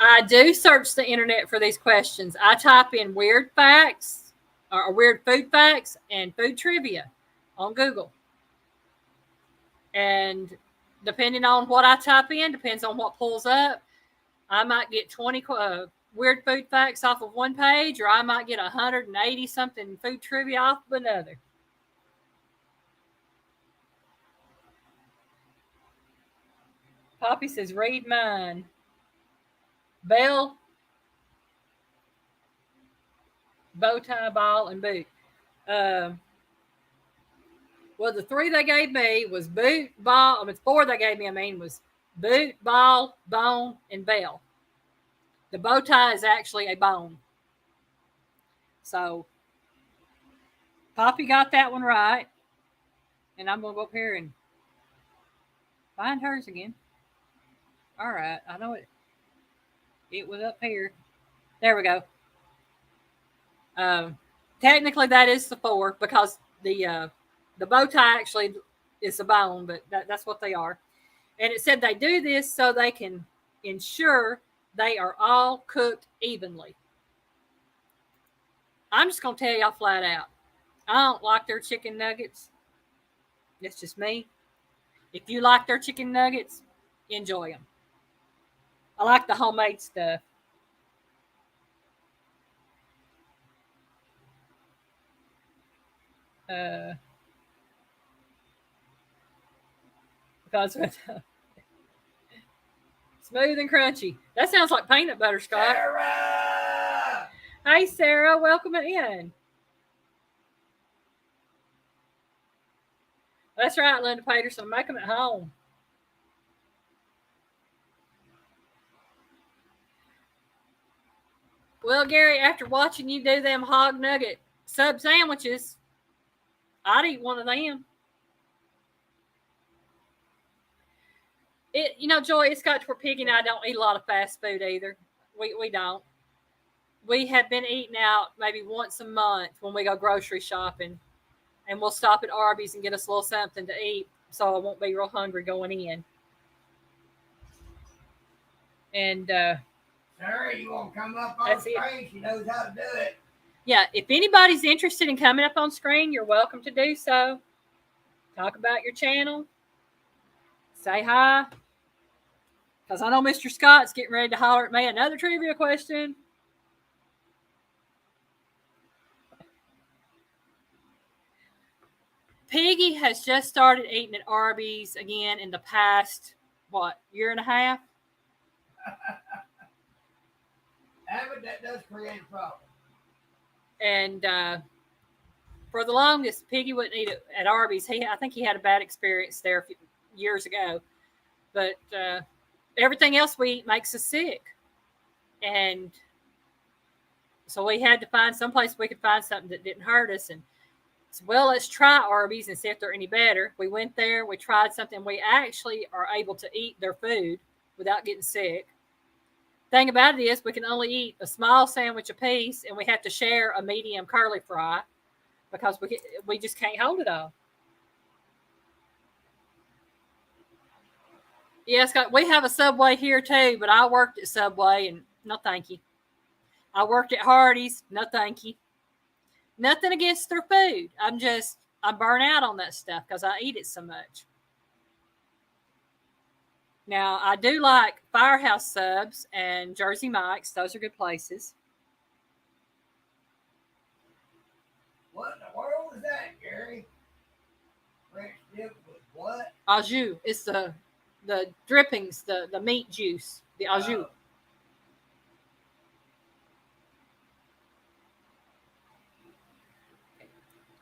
I do search the internet for these questions. I type in weird facts or weird food facts and food trivia on Google. And depending on what I type in, depends on what pulls up. I might get 20 weird food facts off of one page, or I might get 180 something food trivia off of another. Poppy says, read mine. Bell, bow tie, ball, and boot. Well, the 3 they gave me was boot, ball. The 4 they gave me, was boot, ball, bone, and bell. The bow tie is actually a bone. So, Poppy got that one right. And I'm going to go up here and find hers again. All right. I know it. It was up here. There we go. Technically, that is the 4 because the bow tie actually is a bone, but that's what they are. And it said they do this so they can ensure they are all cooked evenly. I'm just going to tell y'all flat out. I don't like their chicken nuggets. That's just me. If you like their chicken nuggets, enjoy them. I like the homemade stuff. Because smooth and crunchy. That sounds like peanut butter, Scott. Sarah! Hey, Sarah. Welcome in. That's right, Linda Peterson. Make them at home. Well, Gary, after watching you do them hog nugget sub sandwiches, I'd eat one of them. Joy, it's got to where Piggy and I don't eat a lot of fast food either. We don't. We have been eating out maybe once a month when we go grocery shopping. And we'll stop at Arby's and get us a little something to eat so I won't be real hungry going in. And Sarah, you want to come up on screen? She knows how to do it. Yeah, if anybody's interested in coming up on screen, you're welcome to do so. Talk about your channel. Say hi. Because I know Mr. Scott's getting ready to holler at me another trivia question. Piggy has just started eating at Arby's again in the past, year and a half? That does create a problem. And for the longest, Piggy wouldn't eat it at Arby's. I think he had a bad experience there a few years ago. But everything else we eat makes us sick. And so we had to find someplace we could find something that didn't hurt us. And so, well, let's try Arby's and see if they're any better. We went there. We tried something. We actually are able to eat their food without getting sick. Thing about it is we can only eat a small sandwich apiece, and we have to share a medium curly fry because we just can't hold it all. Yes, we have a Subway here too, but I worked at Subway and no thank you. I worked at Hardee's, no thank you. Nothing against their food. I'm burnt out on that stuff because I eat it so much. Now, I do like Firehouse Subs and Jersey Mike's. Those are good places. What in the world is that, Gary? French dip with what? Au jus. It's the drippings, the meat juice, the au jus.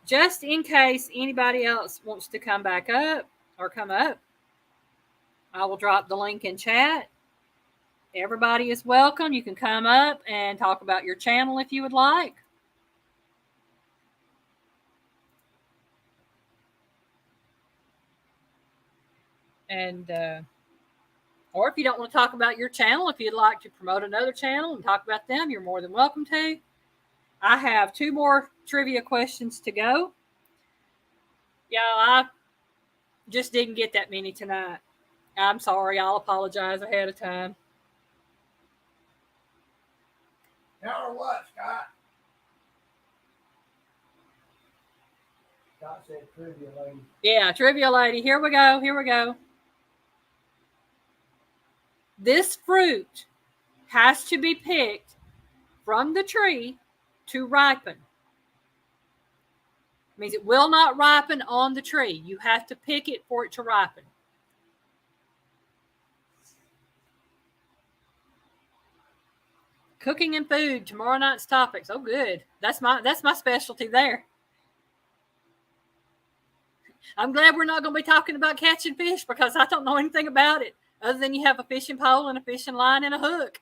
Just in case anybody else wants to come back up or come up, I will drop the link in chat. Everybody is welcome. You can come up and talk about your channel if you would like. And or if you don't want to talk about your channel, if you'd like to promote another channel and talk about them, you're more than welcome to. I have 2 more trivia questions to go. Yeah, I just didn't get that many tonight. I'm sorry. I'll apologize ahead of time. Tell her what, Scott? Scott said trivia lady. Yeah, trivia lady. Here we go. Here we go. This fruit has to be picked from the tree to ripen. It means it will not ripen on the tree. You have to pick it for it to ripen. Cooking and food, tomorrow night's topics. Oh, good. That's my specialty there. I'm glad we're not going to be talking about catching fish because I don't know anything about it other than you have a fishing pole and a fishing line and a hook.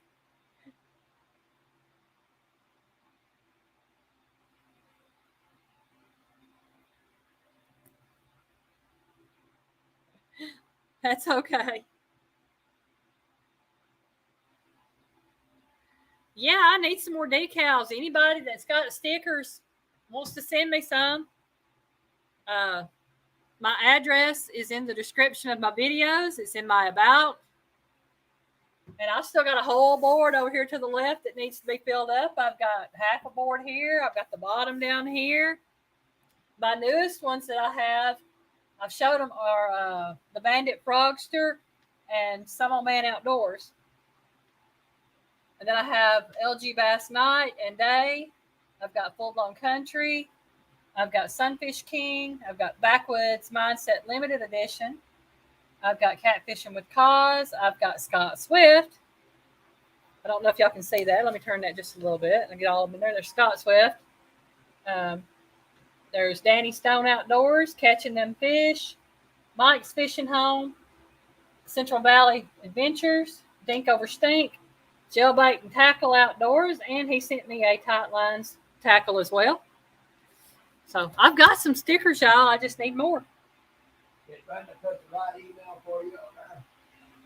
That's okay. Yeah, I need some more decals. Anybody that's got stickers wants to send me some. My address is in the description of my videos. It's in my about. And I've still got a whole board over here to the left that needs to be filled up. I've got half a board here. I've got the bottom down here. My newest ones that I have, I've showed them are the Bandit Frogster and Some Old Man Outdoors. And then I have LG Bass Night and Day. I've got Full Blown Country. I've got Sunfish King. I've got Backwoods Mindset Limited Edition. I've got Catfishing with Cause. I've got Scott Swift. I don't know if y'all can see that. Let me turn that just a little bit and get all of them in there. There's Scott Swift. There's Danny Stone Outdoors, Catching Them Fish. Mike's Fishing Home. Central Valley Adventures. Dink Over Stink. Jailbait and Tackle Outdoors. And he sent me a Tight Lines tackle as well. So I've got some stickers, y'all. I just need more. Get Brenda to put the right email for you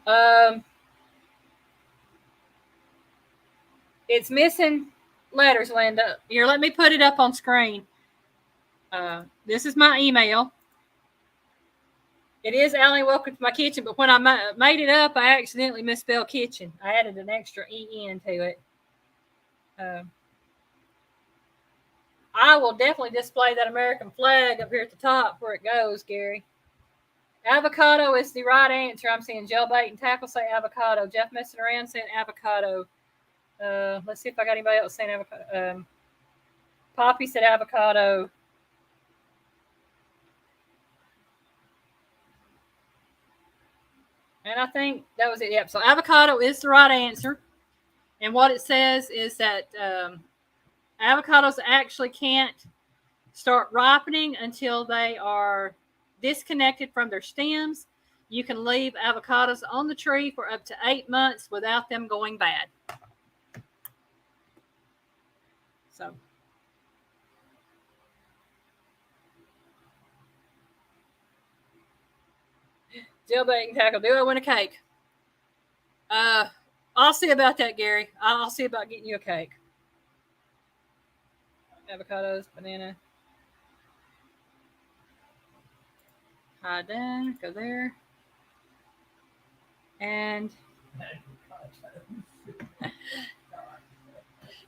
on there. It's missing letters, Linda. Here, let me put it up on screen. This is my email. It is Allie, welcome to my kitchen, but when I made it up, I accidentally misspelled kitchen. I added an extra EN to it. I will definitely display that American flag up here at the top where it goes, Gary. Avocado is the right answer. I'm seeing Jailbait and Tackle say avocado. Jeff messing around saying avocado. Let's see if I got anybody else saying avocado. Poppy said avocado. And I think that was it. Yep. So avocado is the right answer. And what it says is that avocados actually can't start ripening until they are disconnected from their stems. You can leave avocados on the tree for up to 8 months without them going bad. So. Jailbait and Tackle. Do I win a cake? I'll see about that, Gary. I'll see about getting you a cake. Avocados, banana. Hide down, go there. And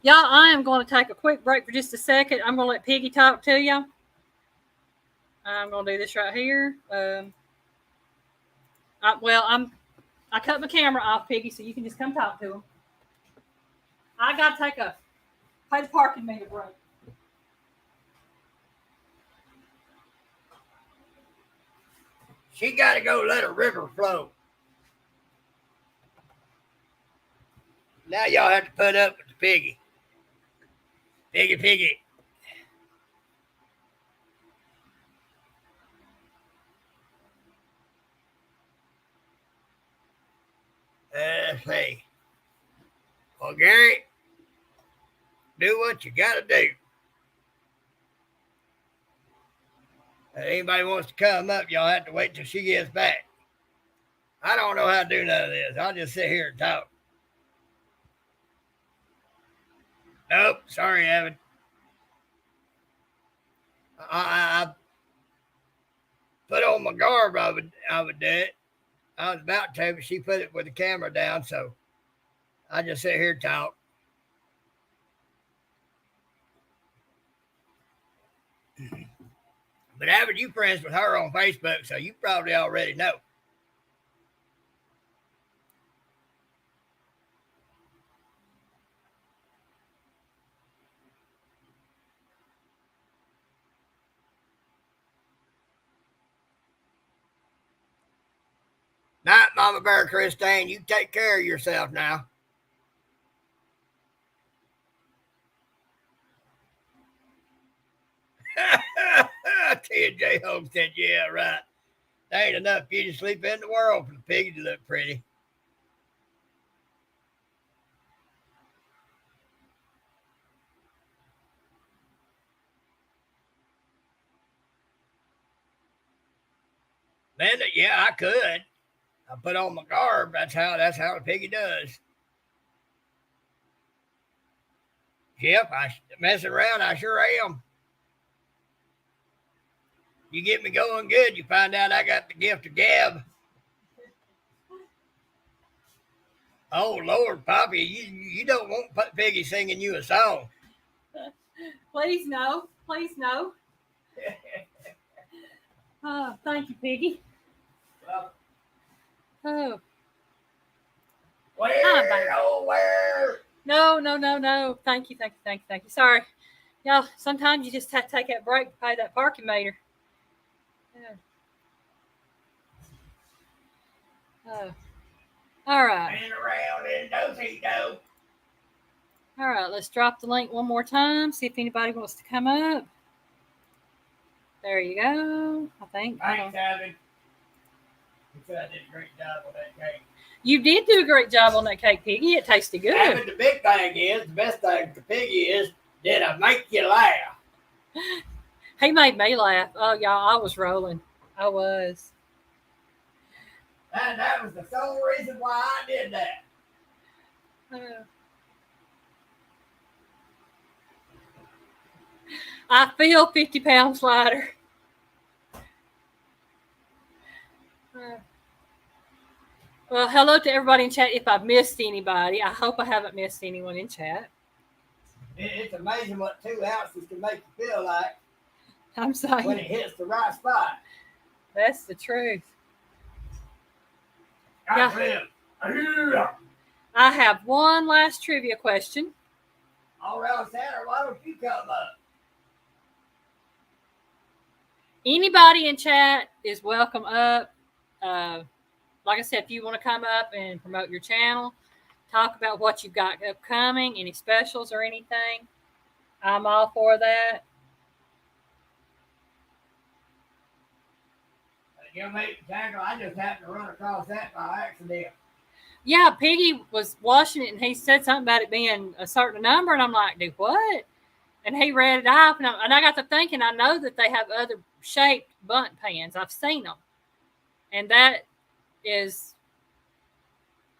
y'all, I am going to take a quick break for just a second. I'm going to let Piggy talk to you. I'm going to do this right here. I cut my camera off, Piggy, so you can just come talk to him. I got to pay the parking meter break. She got to go let a river flow. Now y'all have to put up with the piggy. Piggy. Let's see. Well, Gary, do what you got to do. If anybody wants to come up, y'all have to wait till she gets back. I don't know how to do none of this. I'll just sit here and talk. Nope, sorry, Evan. I put on my garb. I would do it. I was about to, but she put it with the camera down, so I just sit here and talk. But Evan, you friends with her on Facebook, so you probably already know. Night, Mama Bear Christine. You take care of yourself now. T&J Homestead, yeah, right. There ain't enough beauty sleep in the world for the piggy to look pretty. Linda, yeah, I could. I put on my garb. That's how the piggy does. Jeff, I messing around. I sure am. You get me going good, you find out I got the gift of gab. Oh Lord, Poppy, you don't want Piggy singing you a song. Please no. Oh, thank you, Piggy. Well, oh, where? No. Thank you. Sorry. Y'all, sometimes you just have to take that break to pay that parking meter. Yeah. Oh. All right. Been around in do-si-do. All right, let's drop the link one more time. See if anybody wants to come up. There you go. I think. Thanks, Evan. You said I did a great job on that cake. You did do a great job on that cake, Piggy. It tasted good. Evan, the big thing is, the best thing for Piggy is, did I make you laugh? He made me laugh. Oh, y'all, I was rolling. I was. And that was the sole reason why I did that. I feel 50 pounds lighter. Well, hello to everybody in chat. If I've missed anybody, I hope I haven't missed anyone in chat. It's amazing what 2 ounces can make you feel like I'm sorry. when it hits the right spot. That's the truth. Yeah. I have one last trivia question. All around Santa, why don't you come up? Anybody in chat is welcome up. Like I said, if you want to come up and promote your channel, talk about what you've got upcoming, any specials or anything, I'm all for that. You make the tackle. I just happened to run across that by accident. Yeah, Piggy was washing it, and he said something about it being a certain number, and I'm like, "Do what?" And he read it off, and I got to thinking, I know that they have other shaped bundt pans. I've seen them, and that is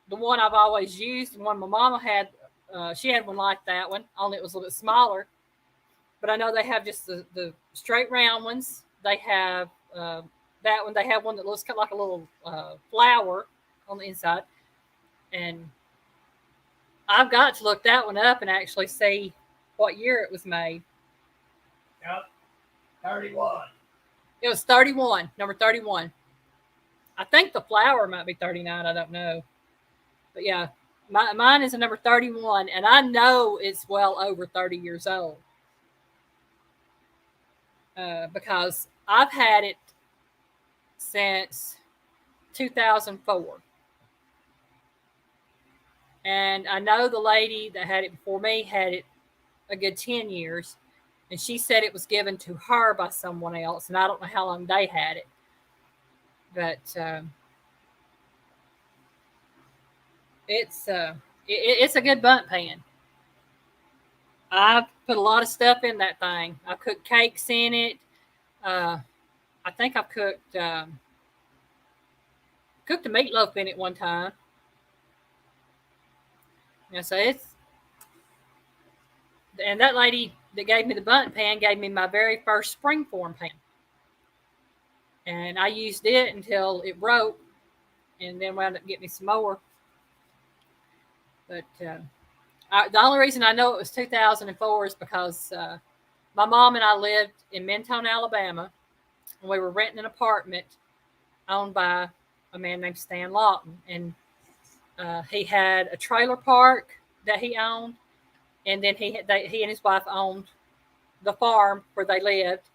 the one I've always used. The one my mama had, she had one like that one, only it was a little bit smaller. But I know they have just the straight round ones. They have that one. They have one that looks kind of like a little flower on the inside. And I've got to look that one up and actually see what year it was made. Yep. 31. It was 31, number 31. I think the flower might be 39. I don't know. But yeah, mine is a number 31, and I know it's well over 30 years old because I've had it since 2004. And I know the lady that had it before me had it a good 10 years. And she said it was given to her by someone else. And I don't know how long they had it. But it's a good bundt pan. I've put a lot of stuff in that thing. I cooked cakes in it. I think I've cooked a meatloaf in it one time. Yeah, so and that lady that gave me the bundt pan gave me my very first springform pan. And I used it until it broke and then wound up getting me some more. But the only reason I know it was 2004 is because my mom and I lived in Mentone, Alabama, and we were renting an apartment owned by a man named Stan Lawton. And he had a trailer park that he owned, and then he and his wife owned the farm where they lived,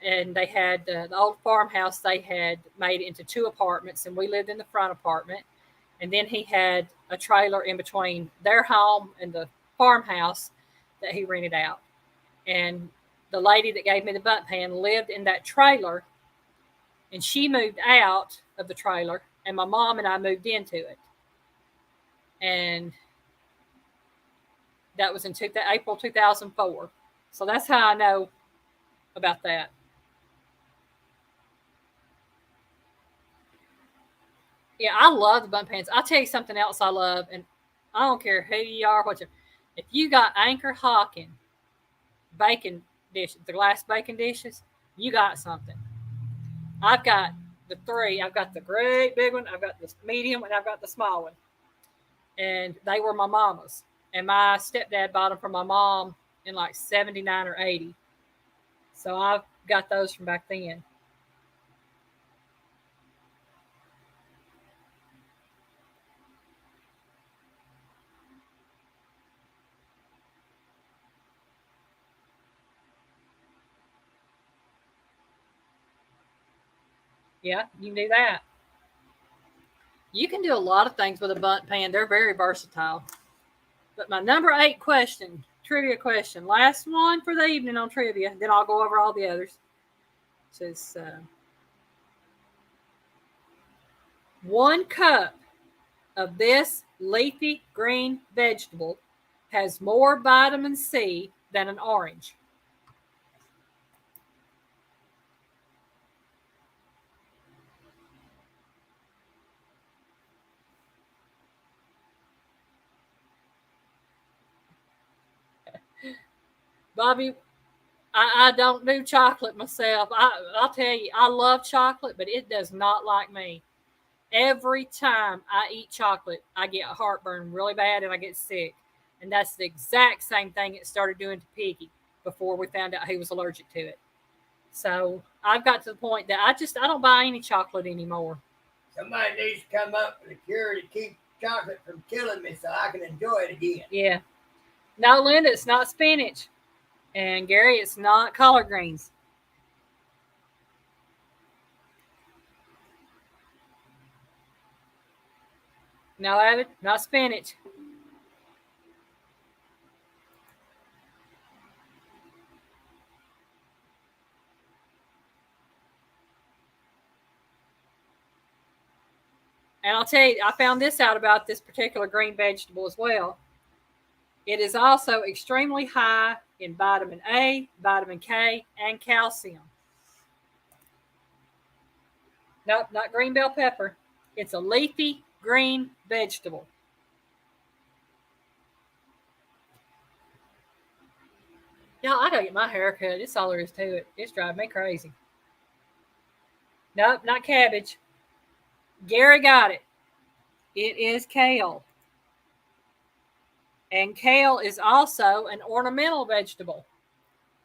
and they had the old farmhouse they had made into 2 apartments, and we lived in the front apartment, and then he had a trailer in between their home and the farmhouse that he rented out. And the lady that gave me the bundt pan lived in that trailer, and she moved out of the trailer, and my mom and I moved into it. And that was in April 2004. So that's how I know about that. Yeah, I love the bundt pans. I'll tell you something else I love, and I don't care who you are, what you. If you got Anchor Hocking bacon dishes, the glass bacon dishes, you got something. I've got the 3. I've got the great big one, I've got the medium, and I've got the small one. And they were my mama's. And my stepdad bought them for my mom in like 79 or 80. So I've got those from back then. Yeah, you can do that. You can do a lot of things with a bundt pan. They're very versatile. But my number 8 question, trivia question, last one for the evening on trivia, then I'll go over all the others. It says 1 cup of this leafy green vegetable has more vitamin C than an orange. Bobby, I don't do chocolate myself. I'll tell you, I love chocolate, but it does not like me. Every time I eat chocolate, I get heartburn really bad and I get sick. And that's the exact same thing it started doing to Piggy before we found out he was allergic to it. So I've got to the point that I don't buy any chocolate anymore. Somebody needs to come up with a cure to keep chocolate from killing me so I can enjoy it again. Yeah. No, Linda, it's not spinach. And Gary, it's not collard greens. No, Abbott, not spinach. And I'll tell you, I found this out about this particular green vegetable as well. It is also extremely high in vitamin A, vitamin K, and calcium. Nope, not green bell pepper. It's a leafy green vegetable. Y'all, I gotta get my hair cut. That's all there is to it. It's driving me crazy. Nope, not cabbage. Gary got it. It is kale. And kale is also an ornamental vegetable.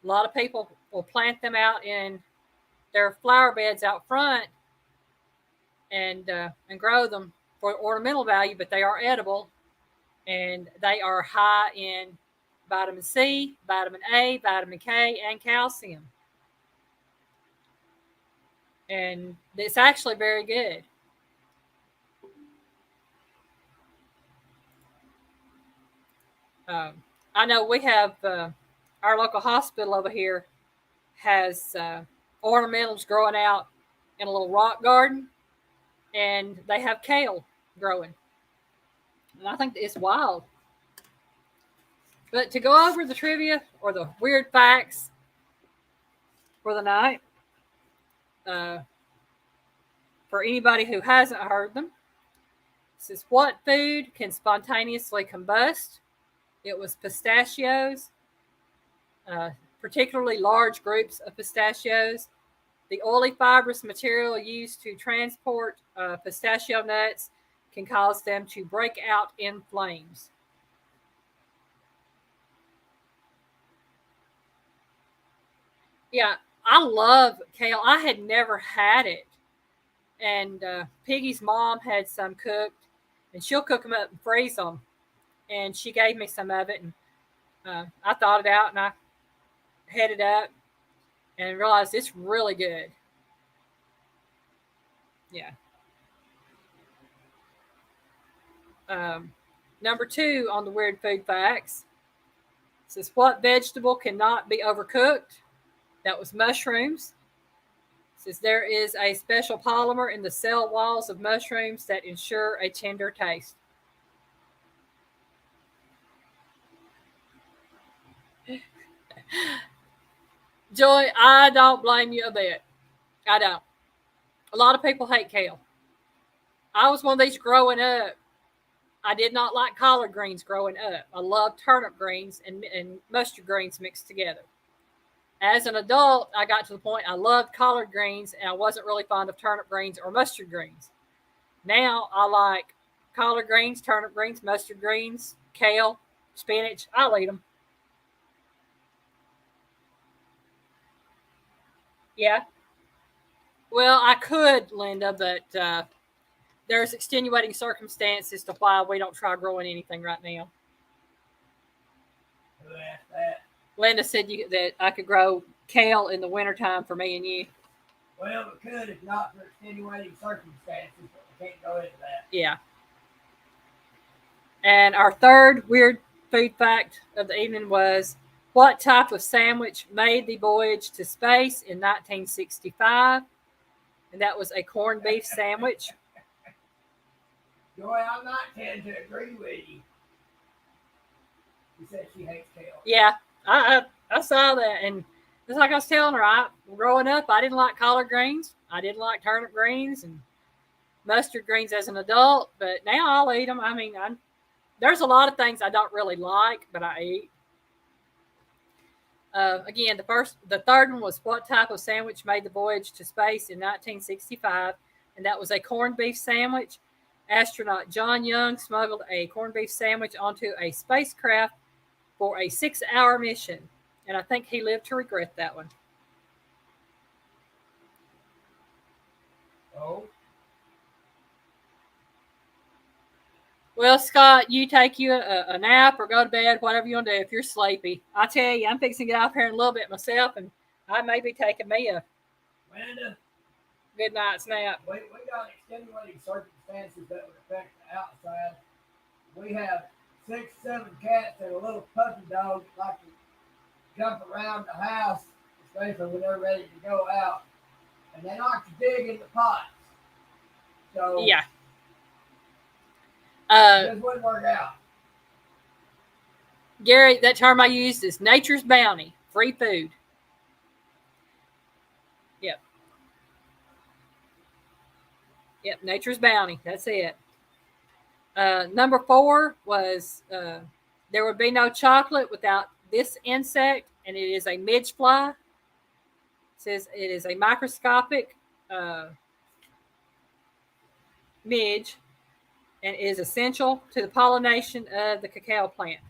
A lot of people will plant them out in their flower beds out front and grow them for ornamental value, but they are edible, and they are high in vitamin C, vitamin A, vitamin K, and calcium. And it's actually very good. I know we have our local hospital over here has ornamentals growing out in a little rock garden, and they have kale growing. And I think it's wild. But to go over the trivia or the weird facts for the night, for anybody who hasn't heard them, this is what food can spontaneously combust. It was pistachios, particularly large groups of pistachios. The oily fibrous material used to transport pistachio nuts can cause them to break out in flames. Yeah, I love kale. I had never had it. And Piggy's mom had some cooked, and she'll cook them up and freeze them. And she gave me some of it, and I thought it out, and I had it up and realized it's really good. Yeah. Number 2 on the weird food facts says, what vegetable cannot be overcooked? That was mushrooms. It says there is a special polymer in the cell walls of mushrooms that ensure a tender taste. Joy, I don't blame you a bit. I don't. A lot of people hate kale. I was one of these growing up. I did not like collard greens growing up. I loved turnip greens and mustard greens mixed together. As an adult, I got to the point I loved collard greens, and I wasn't really fond of turnip greens or mustard greens. Now I like collard greens, turnip greens, mustard greens, kale, spinach. I'll eat them. Yeah. Well, I could, Linda, but there's extenuating circumstances to why we don't try growing anything right now. Who asked that? Linda said that I could grow kale in the wintertime for me and you. Well, we could if not for extenuating circumstances, but we can't go into that. Yeah. And our third weird food fact of the evening was, what type of sandwich made the voyage to space in 1965? And that was a corned beef sandwich. Joy, I'm not tend to agree with you. She said she hates kale. Yeah, I saw that. And just like I was telling her, growing up, I didn't like collard greens. I didn't like turnip greens and mustard greens as an adult. But now I'll eat them. I mean, there's a lot of things I don't really like, but I eat. Again, the third one was, what type of sandwich made the voyage to space in 1965? And that was a corned beef sandwich. Astronaut John Young smuggled a corned beef sandwich onto a spacecraft for a 6-hour mission. And I think he lived to regret that one. Oh? Well, Scott, you take you a nap or go to bed, whatever you want to do if you're sleepy. I tell you, I'm fixing to get out here in a little bit myself, and I may be taking me a Linda, good night's nap. we got extenuating circumstances that would affect the outside. We have 6, 7 cats and a little puppy dog that like to jump around the house, especially when they're ready to go out. And they like to dig in the pots. So Yeah. this wouldn't work out. Gary, that term I used is nature's bounty, free food. Yep, nature's bounty. That's it. Number 4 was there would be no chocolate without this insect, and it is a midge fly. It says it is a microscopic midge, and is essential to the pollination of the cacao plant.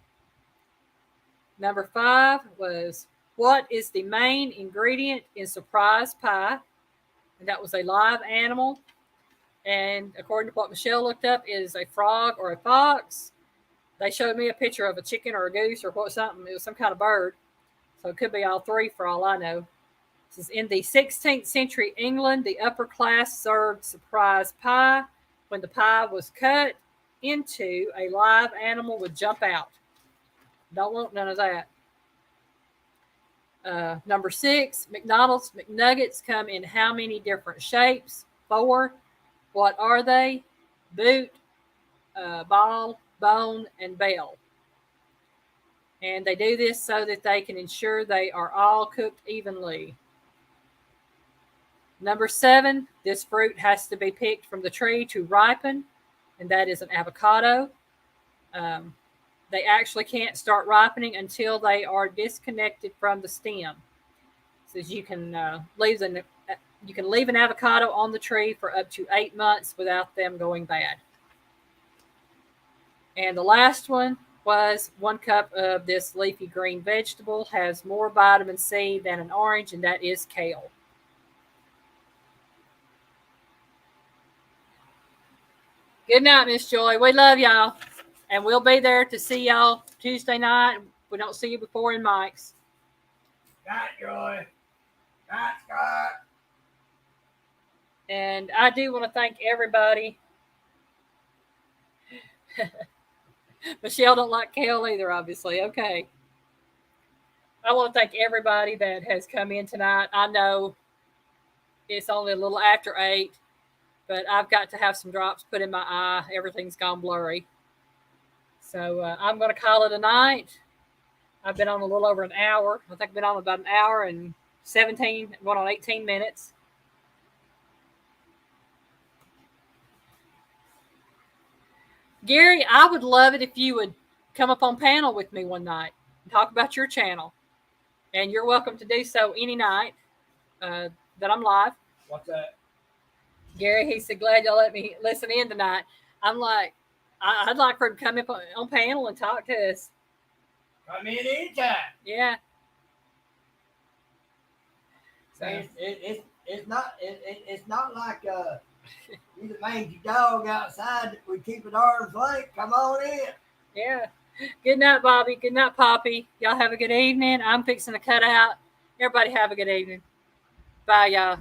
Number 5 was, what is the main ingredient in surprise pie? And that was a live animal. And according to what Michelle looked up, is a frog or a fox. They showed me a picture of a chicken or a goose or what something. It was some kind of bird. So it could be all three for all I know. This is in the 16th century England. The upper class served surprise pie. When the pie was cut into, a live animal would jump out. Don't want none of that. Number 6, McDonald's McNuggets come in how many different shapes? 4. What are they? Boot, ball, bone, and bell. And they do this so that they can ensure they are all cooked evenly. Number 7, this fruit has to be picked from the tree to ripen, and that is an avocado. They actually can't start ripening until they are disconnected from the stem. So you can leave an avocado on the tree for up to 8 months without them going bad. And the last one was 1 cup of this leafy green vegetable has more vitamin C than an orange, and that is kale. Good night, Miss Joy. We love y'all. And we'll be there to see y'all Tuesday night. We don't see you before in Mike's. Night, Joy. Night, Scott. And I do want to thank everybody. Michelle don't like kale either, obviously. Okay. I want to thank everybody that has come in tonight. I know it's only a little after 8, but I've got to have some drops put in my eye. Everything's gone blurry. So I'm going to call it a night. I've been on a little over an hour. I think I've been on about an hour and 17, going on 18 minutes. Gary, I would love it if you would come up on panel with me one night and talk about your channel. And you're welcome to do so any night that I'm live. What's that? Gary, he said, glad y'all let me listen in tonight. I'm like, I'd like for him to come up on panel and talk to us. Come in anytime. Yeah. So It's not like he's a mangy dog outside that we keep at arm's length. Come on in. yeah. Good night, Bobby. Good night, Poppy. Y'all have a good evening. I'm fixing to cut out. Everybody have a good evening. Bye, y'all.